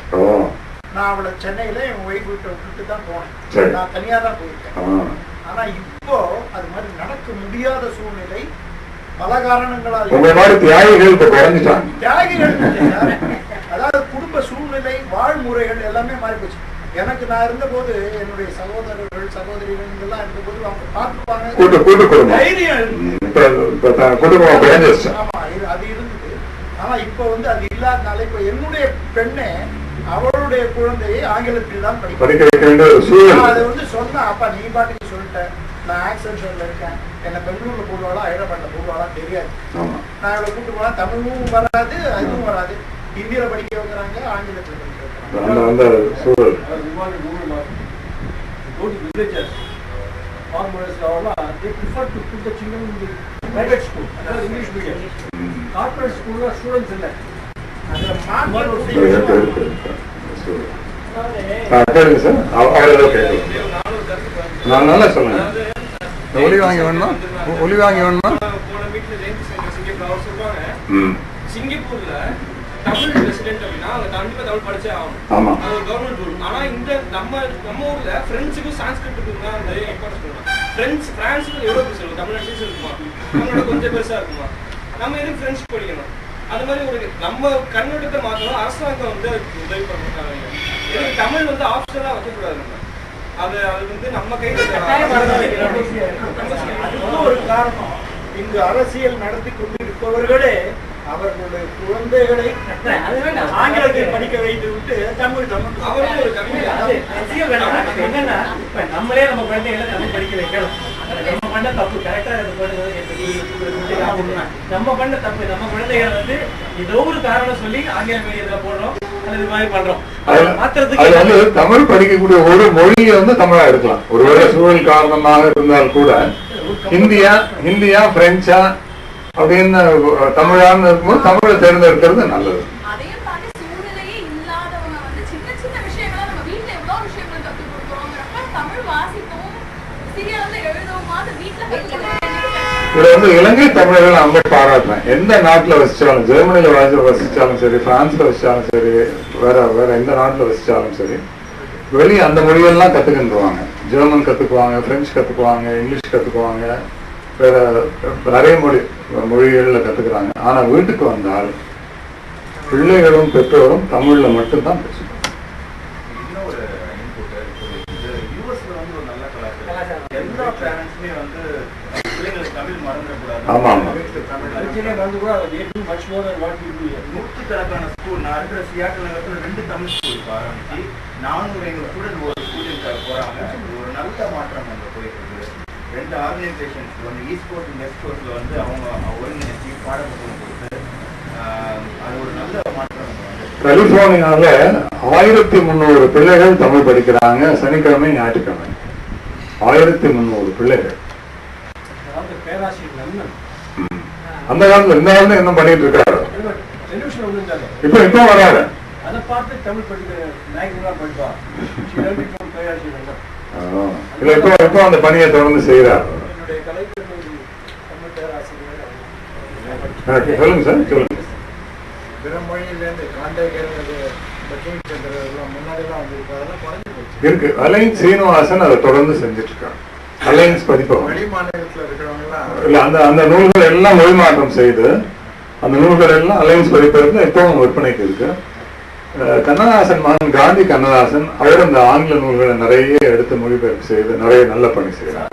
நான் அவளை சென்னையில என் ஒய்ஃப் வீட்டை விட்டுட்டு தான் போனேன். நான் தனியா தான் போயிருக்கேன். ஆனா இப்போ அது மாதிரி நடக்க முடியாத சூழ்நிலை பல காரணங்களால். தியாகிகள் அதாவது குடும்ப சூழ்நிலை, வாழ்முறைகள் எல்லாமே மாறி போச்சு. எனக்கு நான் இருந்தபோது என்னுடைய சகோதரர்கள் சகோதரிகள் எல்லாம் இருந்தபோது அவங்க பார்த்துப்பாங்க. ஆமா அது இருந்தது. ஆனா இப்ப வந்து அது இல்லாதனால இப்ப என்னுடைய பெண்ணே அவளுடைய குழந்தையை ஆங்கிலத்தில் தான் படிக்க வைக்க வேண்டிய ஒரு சூழல். அதை வந்து சொன்னா அப்பா நீ பாட்டுக்கு சொல்லிட்டேன், நான் ஆக்சன்ஷன்ல இருக்கேன், என்ன பெங்களூர்ல போடுவாளா ஹைதராபாத்ல போடுவாளா தெரியாது. நான் இவளை கூட்டு போனா தமிழும் வராது அதுவும் வராது. ஹிந்தியில படிக்க வைக்கிறாங்க, ஆங்கிலத்தில் படிக்க வைக்கிறாங்க. அந்த சூழல் they prefer to put the children in the private school, English medium. Corporate school students இல்ல. அதுல நான் நல்லா சொல்லுங்க. ஒலி வாங்கி வேணுமா? ஒலி வாங்கி வேணுமா? சிங்கப்பூர்ல தமிழ் ரெசிடென்ட் அப்படின்னா அவங்க கண்டிப்பா தமிழ் படிச்சே ஆகணும். அது ஒரு கவர்மெண்ட் ரூல். ஆனா இந்த நம்ம ஊர்ல பிரெஞ்சுக்கும் சான்ஸ்கிரிட்டுக்கும் தான் அந்த இம்பார்ட்டன்ஸ் கொடுக்கணும். பிரான்ஸுக்கு எவ்வளவு பெருசு இருக்கும், தமிழ்நாடு இருக்குமா, நம்மளோட கொஞ்சம் பெருசா இருக்குமா, நம்ம எதுக்கு பிரெஞ்சு படிக்கணும்? அது மாதிரி ஒரு நம்ம கண்ணோட்டத்தை மாற்றணும். அரசாங்கம் வந்து அதுக்கு உதவி பண்ணுறாங்க. எதுக்கு தமிழ் வந்து ஆப்ஷனலா வைக்கக்கூடாது. நம்ம அது வந்து நம்ம கையில் ஒரு காரணம். இங்கு அரசியல் நடத்தி கொண்டிருப்பவர்களே அவர்களுடைய குழந்தைகளை ஆங்கிலத்தில் படிக்க வைத்து விட்டு தமிழ் அவர்களும் ஒரு என்னன்னா நம்மளே நம்ம குழந்தைகளை தமிழ் படிக்க வைக்கணும். நம்ம பண்ண தப்பு கரெக்டா நம்ம பண்ண தப்பு. நம்ம குழந்தைகளை வந்து ஏதோ ஒரு காரணம் சொல்லி ஆங்கில மீடியத்துல போடுறோம், இது மாதிரி பண்றோம். தமிழ் படிக்கக்கூடிய ஒரு மொழியை வந்து தமிழா இருக்கலாம். ஒருவேளை சூழல் காரணமாக இருந்தால் கூட ஹிந்தியா பிரெஞ்சா அப்படின்னு தமிழான்னு இருக்கும்போது தமிழை தேர்ந்தெடுக்கிறது நல்லது. இதுல வந்து இலங்கை தமிழர்கள் அவங்க பாராட்டுறேன். எந்த நாட்டுல வசிச்சாலும், ஜெர்மனில வசிச்சாலும் சரி, பிரான்ஸ்ல வசிச்சாலும் சரி, வேற எந்த நாட்டுல வசிச்சாலும் சரி, வெளியே அந்த மொழியெல்லாம் கத்துக்கின்றுவாங்க. ஜெர்மன் கத்துக்குவாங்க, பிரெஞ்சு கத்துக்குவாங்க, இங்கிலீஷ் கத்துக்குவாங்க, வேற நிறைய மொழிகள்ல கத்துக்கிறாங்க. ஆனா வீட்டுக்கு வந்தால் பிள்ளைகளும் பெற்றோரும் தமிழ்ல மட்டும்தான் பேசுவாங்க. ஆமா ஆமா ரெண்டு ஆர்கனைசேஷன்ஸ் வந்து ஈஸ்ட் கோஸ்ட் வெஸ்ட் கோஸ்ட்ல வந்து அவங்க ஒருங்கிணைச்சி பாடப்புத்தகம் கொடுத்து அது ஒரு நல்ல மாற்றம். கலிபோர்னியால 1300 பிள்ளைகள் தமிழ் படிக்கிறாங்க. சனிக்கிழமை ஞாயிற்றுக்கிழமை 1300 பிள்ளைகள். அந்த காலத்துல இந்த காலத்துல என்ன பண்ணிட்டு இருக்காரு? இப்ப வராது. அதை பார்த்து தமிழ் படிப்பா. இப்போ அந்த பணியை தொடர்ந்து செய்யறாரு. சொல்லுங்க சார், சொல்லுங்க. இருக்கு அலைன்ஸ் சீனிவாசன் அதை தொடர்ந்து செஞ்சுட்டு இருக்காங்க. அலைன்ஸ் பதிப்பகம் இல்ல, அந்த நூல்கள் எல்லாம் மொழிமாற்றம் செய்து அந்த நூல்கள் எல்லாம் அலைன்ஸ் பதிப்பகத்துல இப்பவும் விற்பனைக்கு இருக்கு. கண்ணதாசன் மகன் காந்தி கண்ணதாசன் அவர் அந்த ஆங்கில நூல்களை நிறைய எடுத்து மொழிபெயர்ப்பு செய்து நிறைய நல்ல பணி செய்யறாங்க.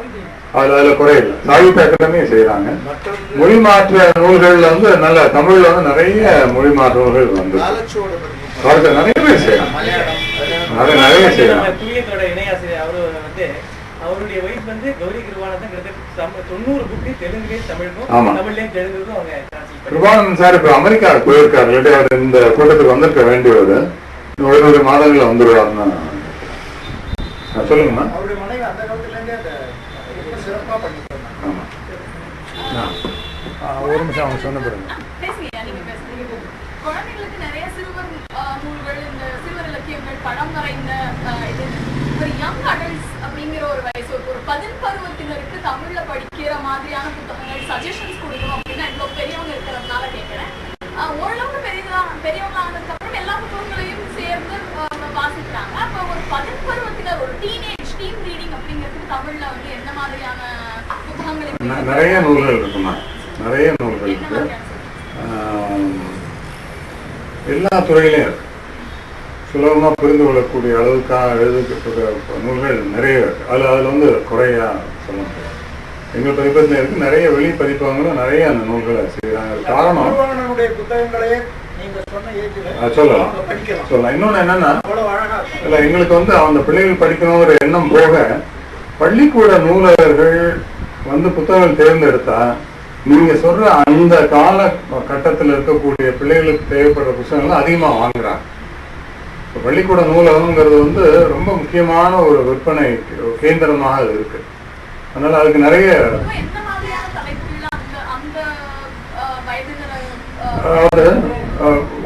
அதுல குறையில்லை. சாகித்ய அகாடமியும் செய்யறாங்க. மொழி மாற்ற நூல்கள்ல வந்து நல்ல தமிழ்ல வந்து நிறைய மொழி மாற்ற நூல்கள் வந்து அவருக்கு நிறைய பேர் செய்யறாங்க. நிறைய செய்யறாங்க. அவருடைய வைஃப் வந்து கௌரி கிருபானந்தன் கிட்டத்தட்ட 90 புக்கு தெலுங்குலயும் தமிழுக்கும் தமிழ்லயும் தெலுங்குக்கும் அவங்க. கிருபானந்தன் சார் இப்ப அமெரிக்கா போயிருக்காரு. இந்த கூட்டத்துக்கு வந்திருக்க வேண்டியவர் ஒரு மாதங்கள்ல வந்துருவாருன்னா சொல்லுங்கம்மா. அவருடைய மனைவி அந்த காலத்துல இருந்தே சிறப்பா பண்ணிருக்காங்க. ஒரு நிமிஷம் அவங்க சொன்ன பிறகு குழந்தைகளுக்கு நிறைய சிறுவர் நூல்கள், இந்த சிறுவர் இலக்கியங்கள், படம் வரைந்த இது ஒரு யங் அடல்ட்ஸ் அப்படிங்கிற ஒரு வயசு, ஒரு 10 பருவத்தினருக்கு தமிழ்ல படிக்கிற மாதிரியான புத்தகங்கள் சஜஷன்ஸ் கொடுக்கணும் அப்படின்னா இவ்வளவு பெரியவங்க இருக்கிறதுனால கேட்கிறேன். ஓரளவுக்கு பெரியவங்க ஆனதுக்கு அப்புறம் எல்லா புத்தகங்களையும் சேர்ந்து வாசிக்கிறாங்க. அப்ப ஒரு 10 பருவத்தினர் ஒரு டீனேஜ் டீம் ரீடிங் அப்படிங்கிறதுக்கு தமிழ்ல வந்து என்ன மாதிரியான புத்தகங்கள்? நிறைய நூல்கள் இருக்குமா, நிறைய நூல்கள் இருக்கு. எல்லா துறையிலையும் இருக்கு. சுலபமாக புரிந்து கொள்ளக்கூடிய அளவுக்காக எழுதப்பட்ட நூல்கள் நிறைய இருக்கு. அதில் வந்து குறையா சொல்ல முடியாது. எங்கள் பதிப்பகத்தில் இருக்கு நிறைய வெளி பதிப்பகங்களும் நிறைய அந்த நூல்களை செய்கிறாங்க. காரணம் புத்தகங்களே சொல்லலாம். இன்னொன்று என்னன்னா, இல்லை எங்களுக்கு வந்து அந்த பிள்ளைகள் படிக்கணுங்கிற எண்ணம் போக பள்ளிக்கூட நூலகர்கள் வந்து புத்தகங்கள் தேர்ந்தெடுத்தா நீங்க சொல்ற அந்த கால கட்டத்தில் இருக்கக்கூடிய பிள்ளைகளுக்கு தேவைப்படுற புத்தகங்கள் அதிகமாக வாங்குறாங்க. பள்ளிக்கூட நூலகங்கிறது வந்து ரொம்ப முக்கியமான ஒரு விற்பனை கேந்திரமாக அது இருக்கு. அதனால அதுக்கு நிறைய அதாவது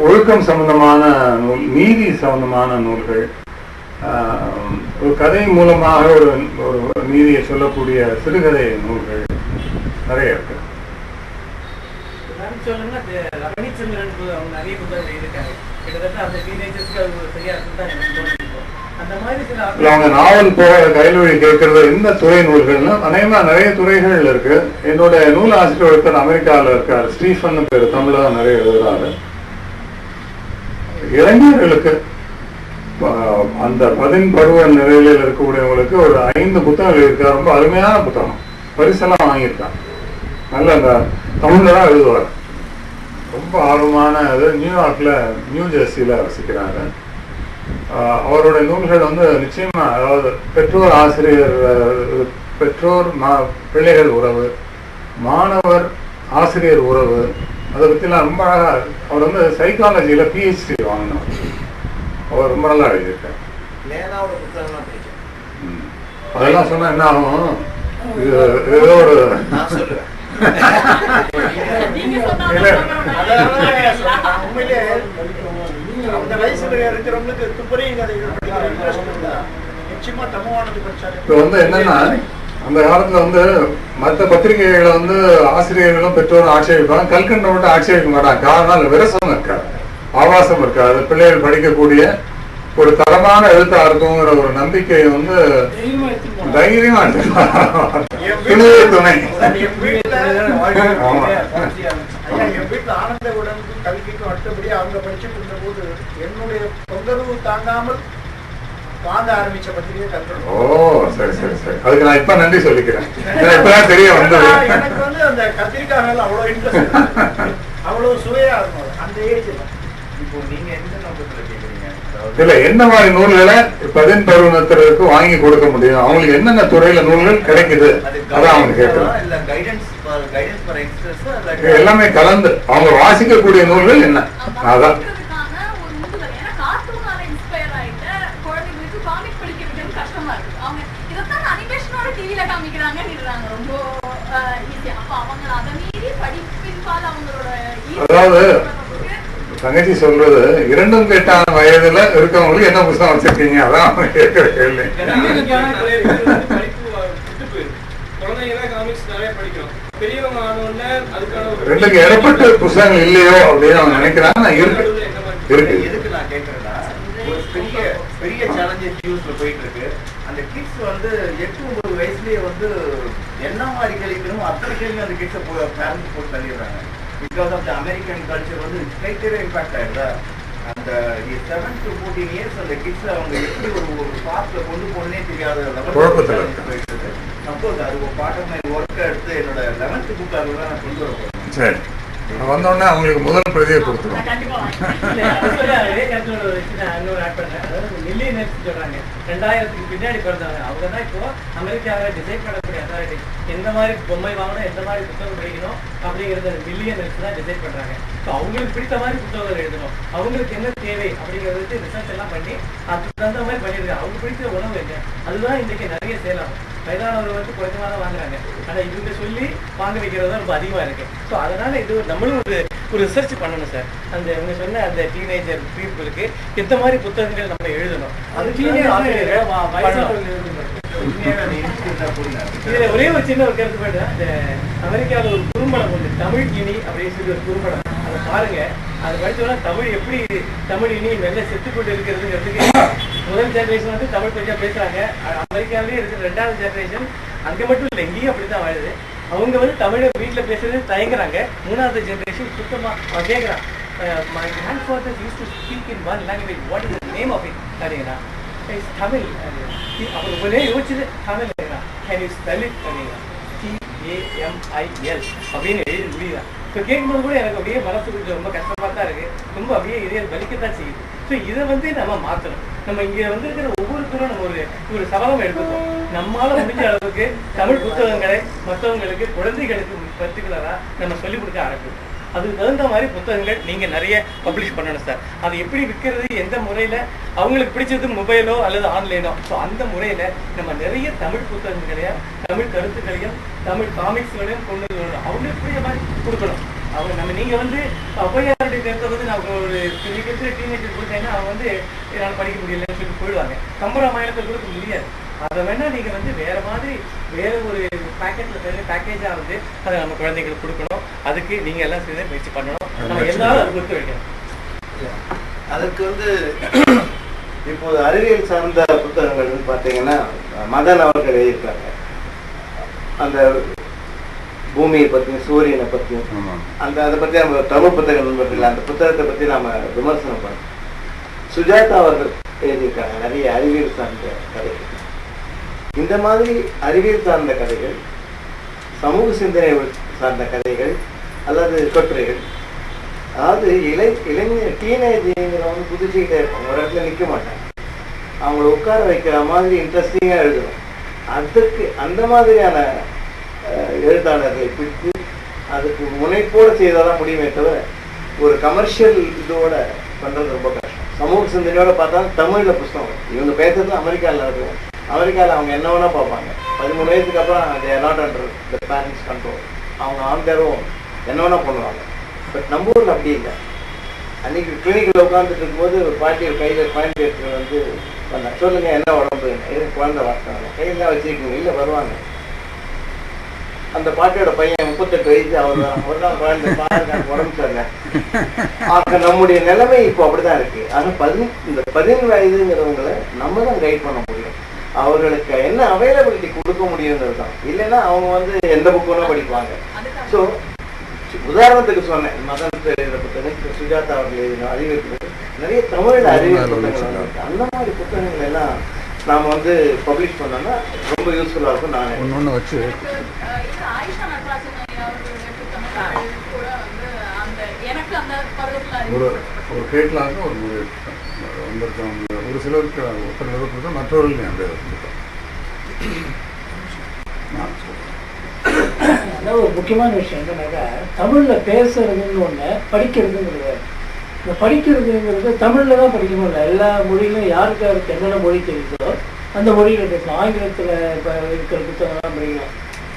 ஒழுக்கம் சம்பந்தமான நூல், நீதி சம்பந்தமான நூல்கள், ஒரு கதை மூலமாக ஒரு ஒரு நீதியை சொல்லக்கூடிய சிறுகதை நூல்கள் நிறைய இருக்கு. சொல்லணும்னா ரமணிச்சந்திரன் அவங்க நிறைய புத்தகம் எழுதியிருக்காங்க. கிட்டத்தட்ட அந்த டீனேஜர்ஸ்க்கு அது சரியா அந்த மாதிரி சில அவங்க நாவல் போக கைல்வழி கேட்கறது எந்த துறை நூல்கள்னா அநேகமா நிறைய துறைகள் இருக்கு. என்னோட நூல் ஆசிரியர் ஒருத்தர் அமெரிக்காவில் இருக்காரு, ஸ்டீஃபன் பேர், தமிழ் தான் நிறைய எழுதுறாரு. இளைஞர்களுக்கு அந்த 10 பருவ நிலையில இருக்கக்கூடியவங்களுக்கு ஒரு 5 புத்தகங்கள் எழுதியிருக்காரு. ரொம்ப அருமையான புத்தகம், பரிசெல்லாம் வாங்கியிருக்காங்க. நல்ல அந்த தமிழ்ல தான் எழுதுவார். ரொம்ப ஆர்வமான அது. நியூயார்க்ல நியூ ஜெர்சியில வசிக்கிறாங்க. அவருடைய நூல்கள் வந்து நிச்சயமா, அதாவது பெற்றோர் ஆசிரியர், பெற்றோர் பிள்ளைகள் உறவு, மாணவர் ஆசிரியர் உறவு, அதை பற்றிலாம் ரொம்ப அழகா. அவர் வந்து சைக்காலஜியில PhD வாங்கினார். அவர் ரொம்ப நல்லா எழுதியிருக்கார். அதெல்லாம் சொன்னா என்ன ஆகும், இது ஏதோ ஒரு உண்மையிலே அந்த வயசுல இருக்கிறவங்களுக்கு துப்பறியும் கதைகள் நிச்சயமா தமிழ்வானது படிச்சாரு. இப்போ வந்து என்னன்னா, அந்த காலத்துல வந்து மற்ற பத்திரிகைகளை வந்து ஆசிரியர்களும் பெற்றோரும் ஆட்சேபிப்பாங்க, கல்கண்டை மட்டும் ஆட்சேபிக்க மாட்டாங்க. காரணம் விரசம் இருக்காது, ஆபாசம் இருக்காது, பிள்ளைகள் படிக்கக்கூடிய ஒரு தரமான எழுத்தா இருக்குங்கிற ஒரு நம்பிக்கை வந்து தைரியமா துணை. என் வீட்டுல ஆனந்தவுடன் கல்விக்கும் அடுத்தபடி அவங்க படிச்சுட்டு இருந்த போது என்னுடைய தொந்தரவு தாங்காமல் வாங்க ஆரம்பிச்ச பத்திரிகை கல்கண்டு. ஓ சரி சரி சரி, அதுக்கு நான் இப்ப நன்றி சொல்லிக்கிறேன். இப்பதான் தெரிய வந்தது. எனக்கு வந்து அந்த கத்திரிக்காய் மேல அவ்வளவு இன்ட்ரெஸ்ட், அவ்வளவு சுவையா இருக்கும் அந்த ஏஜ்ல. இப்போ நீங்க எந்த நோக்கத்துல கேக்குறீங்க? இல்ல, என்ன மாதிரி நூல்களை 10 பருவத்தினருக்கு வாங்கி கொடுக்க முடியும், அவங்களுக்கு என்னென்ன துறையில நூல்கள் கிடைக்குது, அதான் அவங்க கேட்கலாம். எல்லாமே கலந்து அவங்க வாசிக்கக்கூடிய நூல்கள் என்ன, அதான். அதாவது தங்கச்சி சொல்றது, 2ம் கெட்டான வயதுல இருக்கவங்களுக்கு என்ன புத்தகம் வச்சிருக்கீங்க, அதான் அவங்க கேட்கிற கேள்வி. ரெண்டுக்கு இடப்பட்ட புத்தகங்கள் இல்லையோ அப்படின்னு அவங்க நினைக்கிறாங்க. இருக்கு இருக்கு. எதுக்கு நான் கேட்கறேன்னா, ஒரு பெரிய சேலஞ்சஸ் நியூஸ்ல போயிட்டு இருக்கு. அந்த கிட்ஸ் வந்து 8-9 வயசுலயே வந்து என்ன மாதிரி கேள்விக்கணும் அத்தனை கேள்வி அந்த கிட்ஸை பேரண்ட்ஸ் போட்டு தள்ளிடுறாங்க. Because of the American culture வந்து ஸ்ட்ரைட்டாவே இம்பாக்ட் ஆயிடுதா. அந்த 7 to 14 இயர்ஸ் அந்த கிட்ஸ் அவங்க எப்படி ஒரு பாத்துல கொண்டு போனே தெரியாத லெவல். சப்போஸ் அது ஒரு பார்ட் ஆஃப் மை ஒர்க்கை எடுத்து என்னோட 11th புக் அதில் தான் நான் கொண்டு வர போறேன். சரி, வந்தோடனே அவங்களுக்கு முதல் பிரதியை கொடுத்துருவோம். பின்னாடி பிறந்தாங்க அவங்க தான் இப்போ அமெரிக்காவில் டிசைட் பண்ணக்கூடிய அத்தாரிட்டி. எந்த மாதிரி பொம்மை வாங்கணும், எந்த மாதிரி புத்தகம் படிக்கணும் அப்படிங்கிறத மில்லியனர்ஸ் தான் டிசைட் பண்றாங்க. ஸோ அவங்களுக்கு பிடித்த மாதிரி புத்தகங்கள் எழுதணும், அவங்களுக்கு என்ன தேவை அப்படிங்கிறத ரிசர்ச் எல்லாம் பண்ணி அதுக்கு தகுந்த மாதிரி பண்ணியிருக்காங்க. அவங்க பிடிச்ச உணவு என்ன, அதுதான் இன்றைக்கு நிறைய சேல் ஆகும். வயதானவர்கள் வந்து குறைஞ்சமாக தான் வாங்குறாங்க, ஆனால் இவங்க சொல்லி வாங்க வைக்கிறது தான் ரொம்ப அதிகமாக இருக்கு. ஸோ அதனால இது நம்மளும் ஒரு ரிசர்ச் பண்ணணும் சார். அந்த இவங்க சொன்ன அந்த டீனேஜர் பீப்புளுக்கு எந்த மாதிரி புத்தகங்கள் நம்ம எழுதணும், அது இதுல ஒரே ஒரு சின்ன ஒரு கருத்து போயிட்டு, இந்த அமெரிக்காவில் ஒரு குறும்படம் உண்டு, தமிழ் இனி அப்படின்னு சொல்லி ஒரு குறும்படம். அதை பாருங்க, அதை படிச்சோம்னா தமிழ் எப்படி தமிழ் இனி வெள்ள செத்துக்கொண்டு இருக்கிறதுங்கிறதுக்கு முதல் ஜெனரேஷன் வந்து தமிழ் கொஞ்சம் பேசுறாங்க. அமெரிக்காவிலேயே இருக்கிற 2வது ஜெனரேஷன் அங்க மட்டும் இல்லை, எங்கேயும் அப்படித்தான் வாழுது. அவங்க வந்து தமிழை வீட்டுல பேசுறது தயங்குறாங்க. 3வது ஜெனரேஷன் சுத்தமா அவன் கேட்கறான், my grandfather used to speak in one language. What is the name of it? Arena. It's Tamil. அவர் ஒரே யோசிச்சது Tamil. Can you spell it? TAMIL அப்படின்னு எழுதி முடியுதா? ஸோ கேட்கும்போது கூட எனக்கு அப்படியே மனசுக்கு ரொம்ப கஷ்டமாக தான் இருக்குது. ரொம்ப அப்படியே இதே வலிக்கத்தான் செய்யுது. ஸோ இதை வந்து நம்ம மாற்றணும். நம்ம இங்கே வந்து இருக்கிற ஒவ்வொருத்தரும் நம்ம ஒரு சபலம் எடுத்துக்கோம். நம்மளால் முடிஞ்ச அளவுக்கு தமிழ் புத்தகங்களை மற்றவங்களுக்கு குழந்தைகளுக்கு பர்டிகுலராக நம்ம சொல்லிக் கொடுக்க ஆரம்பிக்கும். அதுக்கு தகுந்த மாதிரி புத்தகங்கள் நீங்கள் நிறைய பப்ளிஷ் பண்ணணும் சார். அது எப்படி விற்கிறது, எந்த முறையில் அவங்களுக்கு பிடிச்சது மொபைலோ அல்லது ஆன்லைனோ, ஸோ அந்த முறையில் நம்ம நிறைய தமிழ் புத்தகங்களையும் தமிழ் கருத்துக்களையும் தமிழ் காமிக்ஸ்களையும் கொண்டு வரணும். அவங்களுக்கு புரிய மாதிரி கொடுக்கணும். அவங்க நீங்கள் வந்து ஔவையாருடைய பேப்பர் வந்து நான் ஒரு டீனேஜர் கொடுத்தேன்னா அவங்க வந்து என்னால் படிக்க முடியலன்னு சொல்லி போயிடுவாங்க. கம்பராமாயணத்தை கொடுக்க முடியாது. அதை வேணா நீங்கள் வந்து வேறு மாதிரி வேறு ஒரு பேக்கேஜாக வந்து அதை நம்ம குழந்தைங்களுக்கு கொடுக்கணும். அதுக்கு நீங்கள் எல்லாம் சேர்ந்து முயற்சி பண்ணணும். நம்ம எல்லாரும் அது கொடுத்து வைக்கணும். அதுக்கு வந்து இப்போது அறிவியல் சார்ந்த புத்தகங்கள் வந்து பார்த்தீங்கன்னா மதன் அவர்கள் எழுதியிருக்காங்க. அந்த பூமியை பற்றியும் சூரியனை பற்றியும் அதை பற்றி நம்ம தமிழ் புத்தகம் நண்பர்கள் அந்த புத்தகத்தை பற்றி நாம் விமர்சனம் பண்ணோம். சுஜாதா அவர்கள் எழுதியிருக்காங்க நிறைய அறிவியல் சார்ந்த கதைகள். இந்த மாதிரி அறிவியல் சார்ந்த கதைகள், சமூக சிந்தனை சார்ந்த கதைகள் அல்லது கட்டுரைகள், அதாவது இளைஞர் டீனேஜ்ங்கிறவங்க புதுச்சிக்கிட்டே இருப்பாங்க, ஒரு இடத்துல நிற்க மாட்டாங்க. அவங்கள உட்கார வைக்கிற மாதிரி இன்ட்ரெஸ்டிங்காக எழுதணும். அதுக்கு அந்த மாதிரியான எழுத்தாளர்களை பிடித்து அதுக்கு முனைப்போடு செய்தாதான் முடியுமே தவிர ஒரு கமர்ஷியல் இதோட பண்ணுறது ரொம்ப கஷ்டம். சமூக சிந்தனையோட பார்த்தா தமிழில் புத்தகம் இவங்க பேசுறது அமெரிக்காவில் இருக்கும். அமெரிக்காவில் அவங்க என்ன வேணா பார்ப்பாங்க. 13 வயசுக்கு அப்புறம் they are not under the parents control. அவங்க ஆண்களும் என்ன வேணா பண்ணுவாங்க. பட் நம்ம ஊரில் அப்படி இல்லை. அன்னைக்கு கிளினிக்கில் உட்காந்துட்டு இருக்கும்போது ஒரு பாட்டி ஒரு கையில் பாயிண்ட் எடுத்துட்டு வந்து பண்ண சொல்லுங்க என்ன உடம்பு எது குழந்தை வார்த்தாங்க கையில் தான் வச்சுருக்கீங்க இல்லை வருவாங்க. அந்த பாட்டியோட பையன் 38 வயசு அவர் தான் குழந்தை பாருங்க உடம்பு சரியில்லை. ஆக நம்முடைய நிலைமை இப்போ அப்படிதான் இருக்கு. ஆனால் இந்த 17 வயதுங்கிறவங்களை நம்ம தான் கைட் பண்ண முடியும். அவர்களுக்கு என்ன அவைலபிலிட்டி கொடுக்க முடியுங்கிறது தான். இல்லைன்னா அவங்க வந்து எந்த புக்குன்னா படிப்பாங்க. ஸோ உதாரணத்துக்கு சொன்னேன் மதன் புத்தகம், சுஜாதா அவர்கள் எழுதின அறிவியல் நிறைய தமிழில் அறிவியல் புத்தகங்கள் இருக்கு. அந்த மாதிரி புத்தகங்கள் எல்லாம் நாம் வந்து பப்ளிஷ் பண்ணோம்னா ரொம்ப யூஸ்ஃபுல்லாக இருக்கும். நான் ஒன்று வச்சு ஒரு கேட்கலாங்க ஒரு ஒரு சிலருக்கு ஒருத்தர் மற்றவர்கள் அப்படியே அதாவது ஒரு முக்கியமான விஷயம் என்னன்னாக்கா தமிழில் பேசுறதுன்னு ஒன்று, படிக்கிறதுங்கிறது. இந்த படிக்கிறதுங்கிறது தமிழில் தான் படிக்கணும் இல்லை, எல்லா மொழியிலும் யாருக்கு என்னென்ன மொழி தெரியுதோ அந்த மொழியில் பேசணும். ஆங்கிலத்தில் இப்போ இருக்கிற புத்தகம்லாம் படிக்கலாம்.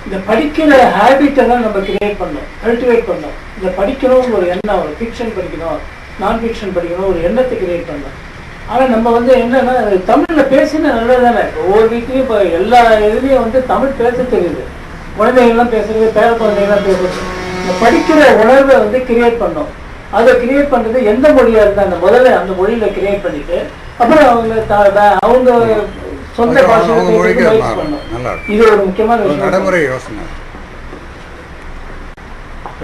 இந்த படிக்கிற ஹேபிட்டை தான் நம்ம கிரியேட் பண்ணோம், கல்டிவேட் பண்ணோம். இந்த படிக்கணும் ஒரு எண்ணம், ஒரு ஃபிக்ஷன் படிக்கணும், நான் ஃபிக்ஷன் படிக்கணும், ஒரு எண்ணத்தை கிரியேட் பண்ணோம். ஆனால் நம்ம வந்து என்னன்னா தமிழில் பேசினா நல்லது தானே. ஒவ்வொரு வீட்லையும் இப்போ எல்லா இதுலேயும் வந்து தமிழ் பேச தெரியுது. குழந்தைகள்லாம் பேசுறது, பேர குழந்தைகள்லாம் பேசுறது. இந்த படிக்கிற உணர்வை வந்து கிரியேட் பண்ணோம். அதை கிரியேட் பண்ணுறது எந்த மொழியாக இருந்தால் அந்த முதல்ல அந்த மொழியில் கிரியேட் பண்ணிட்டு அப்புறம் அவங்க சொந்த பாஷையை பண்ணணும். இது ஒரு முக்கியமான விஷயம், நடைமுறை யோசனை.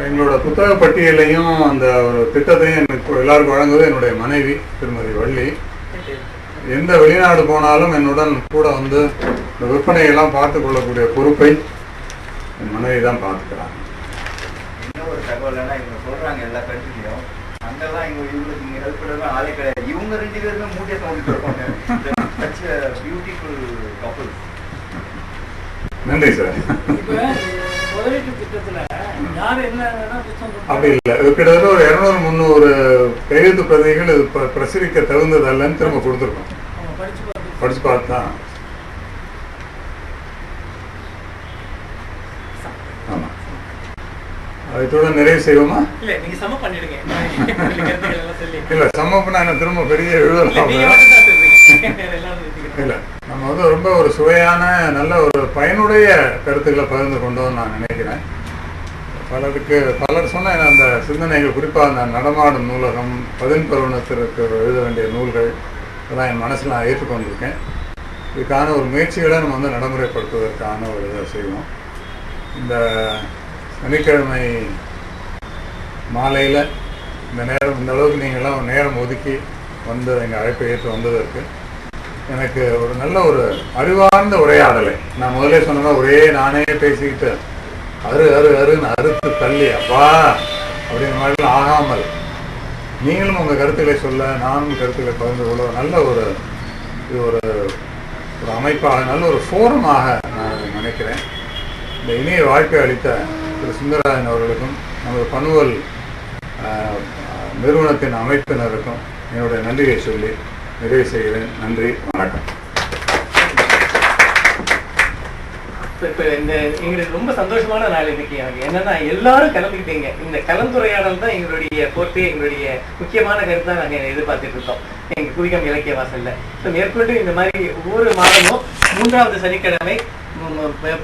எங்களோட புத்தக பட்டியலையும் அந்த ஒரு திட்டத்தையும் எனக்கு எல்லாருக்கும் வழங்குவது என்னுடைய மனைவி திருமதி வள்ளி. எந்த வெளிநாடு போனாலும் என்னுடன் கூட வந்து இந்த விற்பனையெல்லாம் பார்த்து கொள்ளக்கூடிய பொறுப்பை என் மனைவி தான் பார்த்துக்கிறாங்க. இன்னும் ஒரு தகவல்னா இவங்க சொல்றாங்க எல்லா கண்ட்ரிலையும் அங்கெல்லாம் இவங்களுக்கு இங்கே ஹெல்ப் பண்ணுறது ஆளே கிடையாது. இவங்க 2 பேருமே மூட்டை சவுண்ட் இருப்பாங்க. Beautiful couple. நன்றி சார். அப்படி இல்லை, கிட்டத்தட்ட ஒரு 200-300 கையெழுத்து பிரதிகள் இது பிரசுரிக்க தகுந்ததல்லன்னு திரும்ப கொடுத்துருக்கோம். படிச்சு பார்த்தா ஆமா. அதுடன் நிறைவு செய்வோமா? இல்ல சம பண்ணிடுங்க. இல்ல சமப்பா என்ன திரும்ப பெரிய எழுதலாம் இல்லை. நம்ம வந்து ரொம்ப ஒரு சுவையான நல்ல ஒரு பயனுடைய கருத்துக்களை பகிர்ந்து கொண்டோம்னு நான் நினைக்கிறேன். பலர் சொன்ன அந்த சிந்தனைகள், குறிப்பாக அந்த நடமாடும் நூலகம், 10 பருவத்திற்கு எழுத வேண்டிய நூல்கள் இதெல்லாம் என் மனசில் நான் ஏற்றுக்கொண்டிருக்கேன். இதுக்கான ஒரு முயற்சிகளை நம்ம வந்து நடைமுறைப்படுத்துவதற்கான ஒரு இதை செய்வோம். இந்த சனிக்கிழமை மாலையில் இந்த நேரம் இந்த அளவுக்கு நீங்கள்லாம் நேரம் ஒதுக்கி வந்து எங்கள் அழைப்பை ஏற்று வந்ததற்கு எனக்கு ஒரு நல்ல ஒரு அறிவார்ந்த உரையாடலை நான் முதலே சொன்னதா ஒரே நானே பேசிக்கிட்டு அருன்னு அறுத்து தள்ளி அப்பா அப்படிங்கிற மாதிரிலாம் ஆகாமல் நீங்களும் உங்கள் கருத்துக்களை சொல்ல நானும் கருத்துக்களை பகிர்ந்து கொள்ள நல்ல ஒரு இது ஒரு அமைப்பாக நல்ல ஒரு ஃபோரமாக நான் நினைக்கிறேன். இந்த இணைய வாழ்க்கை அளித்த திரு சுந்தரராஜன் அவர்களுக்கும் நமது பனுவல் நிறுவனத்தின் அமைப்பினருக்கும் என்னுடைய நன்றியை சொல்லி நிறைவு செய்கிறேன். நன்றி, வணக்கம். இப்போ இந்த எங்களுக்கு ரொம்ப சந்தோஷமான நாள் இன்னைக்கு. எனக்கு என்னன்னா எல்லாரும் கிளம்பிக்கிட்டீங்க. இந்த கலந்துரையாடல் தான் எங்களுடைய போட்டு எங்களுடைய முக்கியமான கருத்து தான் நாங்கள் எதிர்பார்த்துட்டு இருக்கோம் எங்கள் குவிகம் இலக்கிய வாசல்ல. ஸோ மேற்கொண்டு இந்த மாதிரி ஒவ்வொரு மாதமும் 3வது சனிக்கிழமை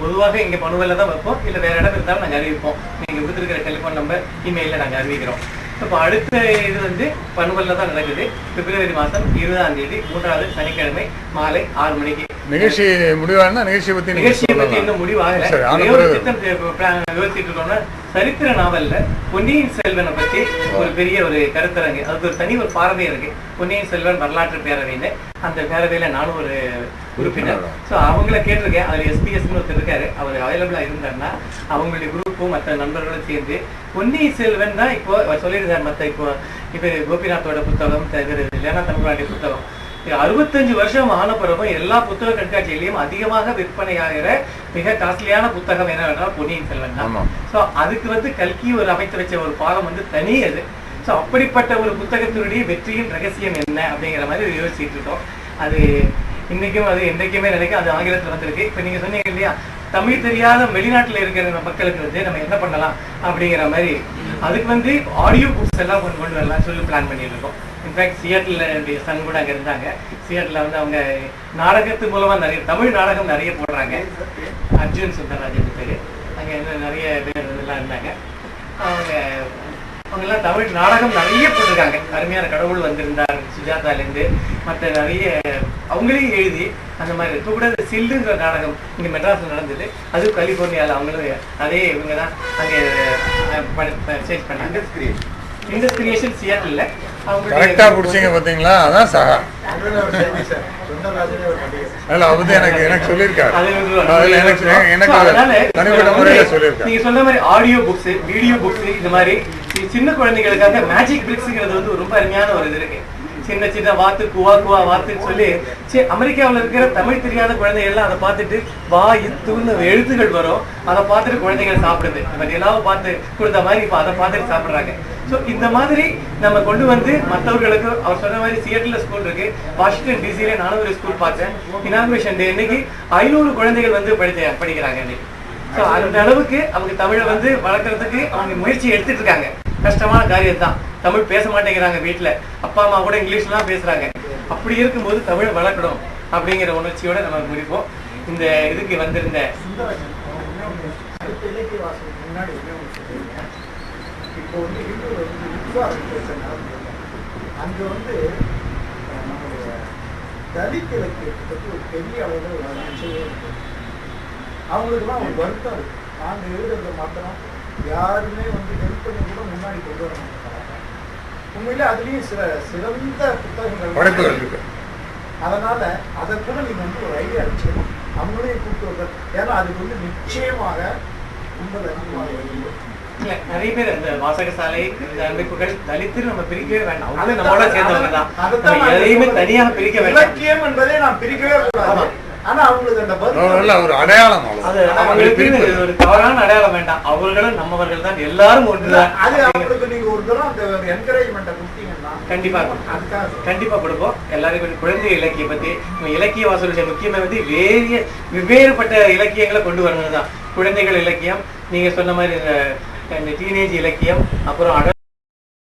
பொதுவாக இங்கே பனுவல்ல தான் வைப்போம், இல்லை வேற இடம் இருந்தாலும் நாங்கள் அறிவிப்போம். நீங்கள் கொடுத்துருக்கிற டெலிஃபோன் நம்பர் இமெயிலில் நாங்கள் அறிவிக்கிறோம். இப்போ அடுத்த இது வந்து பனுவல்ல தான் நடக்குது. பிப்ரவரி மாதம் 20ஆம் தேதி 3வது சனிக்கிழமை மாலை 6 மணிக்கு. நிகழ்ச்சி முடிவானா நிகழ்ச்சியை பற்றி இன்னும் முடிவாகல. யோசிச்சுட்டு இருக்கோம்னா சரித்திர நாவல்ல பொன்னியின் செல்வனை பத்தி ஒரு பெரிய ஒரு கருத்தரங்கு, அதுக்கு ஒரு தனி ஒரு பார்வை இருக்கு. பொன்னியின் செல்வன் வரலாற்று பேரவைன்னு அந்த பேரவையில நானும் ஒரு உறுப்பினர். ஸோ அவங்கள கேட்டிருக்கேன். அதில் எஸ்பிஎஸ்ன்னு ஒருத்தர் இருக்காரு, அவர் அவைலபிளா இருந்தாருன்னா அவங்களுடைய குரூப்பும் மற்ற நண்பர்களும் சேர்ந்து பொன்னியின் செல்வன் தான் இப்போ சொல்லியிருந்தார். மற்ற இப்போ கோபிநாத்தோட புத்தகம், இல்லைன்னா தமிழ்நாட்டிய புத்தகம் 65 வருஷம் ஆன பிறகும் எல்லா புத்தக கண்காட்சியிலையும் அதிகமாக விற்பனையாகிற மிக காஸ்ட்லியான புத்தகம் என்னவென்றால் பொன்னியின் செல்வன் தான். ஸோ அதுக்கு வந்து கல்கி ஒரு அமைத்து வச்ச ஒரு பாகம் வந்து தனி அது. ஸோ அப்படிப்பட்ட ஒரு புத்தகத்தினுடைய வெற்றியின் ரகசியம் என்ன அப்படிங்கிற மாதிரி யோசிச்சுட்டு இருக்கோம். அது இன்னைக்கும் அது என்றைக்குமே நினைக்கும். அது ஆங்கிலத்தில் வந்திருக்கு. இப்போ நீங்க சொன்னீங்க இல்லையா, தமிழ் தெரியாத வெளிநாட்டில் இருக்கிற மக்களுக்கு வந்து நம்ம என்ன பண்ணலாம் அப்படிங்கிற மாதிரி அதுக்கு வந்து ஆடியோ புக்ஸ் எல்லாம் கொண்டு வரலாம் சொல்லி பிளான் பண்ணிட்டு இருக்கோம். இன்ஃபேக்ட் சியாட்டில் என்னுடைய சன் கூட அங்கே இருந்தாங்க. சியாட்டில் வந்து அவங்க நாடகத்து மூலமா நிறைய தமிழ் நாடகம் நிறைய போடுறாங்க. அர்ஜுன் சுந்தரராஜன் பேர், அங்கே நிறைய பேர் எல்லாம் இருந்தாங்க. அவங்கெல்லாம் தமிழ் நாடகம் நிறைய போட்டிருக்காங்க. அருமையான கடவுள் வந்திருந்தார் சுஜாதாலேருந்து மற்ற நிறைய அவங்களே எழுதி அந்த மாதிரி. இப்போ கூட சில்லுங்கிற நாடகம் இங்கே மெட்ராஸில் நடந்தது. அது கலிஃபோர்னியாவில் அவங்களும் அதே இவங்க தான் அங்கே சேஞ்ச் பண்ணாங்க. இண்டஸ் கிரியேஷன் சியாட்டில் கரெக்டா புடிச்சீங்க பாத்தீங்களா? அதான் சகா எனக்கு சொல்லியிருக்காரு. நீங்க சொன்ன மாதிரி ஆடியோ புக்ஸ், வீடியோ புக்ஸ், இந்த மாதிரி சின்ன குழந்தைகளுக்காக மேஜிக் பிரிக்ஸ்ங்கிறது வந்து ரொம்ப அருமையான ஒரு இது இருக்கு. சின்ன சின்ன வாத்து குவா குவா வாத்துன்னு சொல்லி அமெரிக்காவில் இருக்கிற தமிழ் தெரியாத குழந்தைகள் எல்லாம் அதை பார்த்துட்டு வா இத்துன்னு எழுத்துகள் வரும். அதை பார்த்துட்டு குழந்தைகள் சாப்பிடுது. பட் எல்லாரும் பார்த்து கொடுத்த மாதிரி இப்போ அதை பார்த்துட்டு சாப்பிட்றாங்க. ஸோ இந்த மாதிரி நம்ம கொண்டு வந்து மற்றவர்களுக்கு அவர் சொன்ன மாதிரி சியாட்டில் ஸ்கூல் இருக்கு, வாஷிங்டன் டிசியில நானும் ஒரு ஸ்கூல் பார்த்தேன். இனாகுரேஷன் டே இன்னைக்கு 500 குழந்தைகள் வந்து படிக்கிறாங்க இன்னைக்கு. ஸோ அந்த அளவுக்கு அவங்க தமிழை வந்து வளர்க்கறதுக்கு அவங்க முயற்சி எடுத்துட்டு இருக்காங்க. கஷ்டமான காரியம் தான். தமிழ் பேச மாட்டேங்கிறாங்க வீட்டில், அப்பா அம்மா கூட இங்கிலீஷ்லாம் பேசுறாங்க. அப்படி இருக்கும்போது தமிழை வளர்க்கணும் அப்படிங்கிற உணர்ச்சியோட நம்ம முடிப்போம். இந்த இதுக்கு வந்திருந்த இப்போ வந்து அங்கே வந்து நம்மளுடைய தலித் இலக்கியத்தை பற்றி ஒரு பெரிய அளவில் ஒரு நிச்சயம் இருக்கு. அவங்களுக்குலாம் ஒரு வருத்தம் இருக்கு. நாங்கள் எழுதுறத மாத்திரம் யாருமே வந்து ஹெல்ப் பண்ணி கூட முன்னாடி கொண்டு வர மாட்டாங்க. உண்மையிலே அதுலேயும் சிறந்த புத்தகங்கள் இருக்கு. அதனால அதை கூட நீங்கள் வந்து ஒரு ஐடியா வச்சுக்கணும். அவங்களையும் கூப்பிட்டு வர, ஏன்னா அதுக்கு வந்து நிச்சயமாக உங்கள் அதிகமாக நிறைய பேர் இந்த வாசகசாலை அமைப்புகள் தலித்து நம்ம பிரிக்கவே வேண்டாம். அது நம்மளோட சேர்ந்தவங்க தான். எதையுமே தனியாக பிரிக்க வேண்டாம். இலக்கியம் என்பதை நாம் பிரிக்கவே கூடாது. ஆனா அவங்களுக்கு அந்த ஒரு அடையாளம், அது அவங்களுக்கு ஒரு தவறான அடையாளம் வேண்டாம். அவர்களும் நம்மவர்கள் தான், எல்லாரும் ஒன்றுதான். அது அவங்களுக்கு நீங்க ஒரு தரம் அந்த என்கரேஜ்மெண்ட்டை கொடுத்தீங்கன்னா கண்டிப்பா கொடுப்போம். எல்லாரும் குழந்தை இலக்கியம் பத்தி இலக்கிய வாசலுடைய முக்கியமே வந்து வெவ்வேறுபட்ட இலக்கியங்களை கொண்டு வரணும் தான். குழந்தைகள் இலக்கியம், நீங்க சொன்ன மாதிரி இந்த டீனேஜ் இலக்கியம், அப்புறம்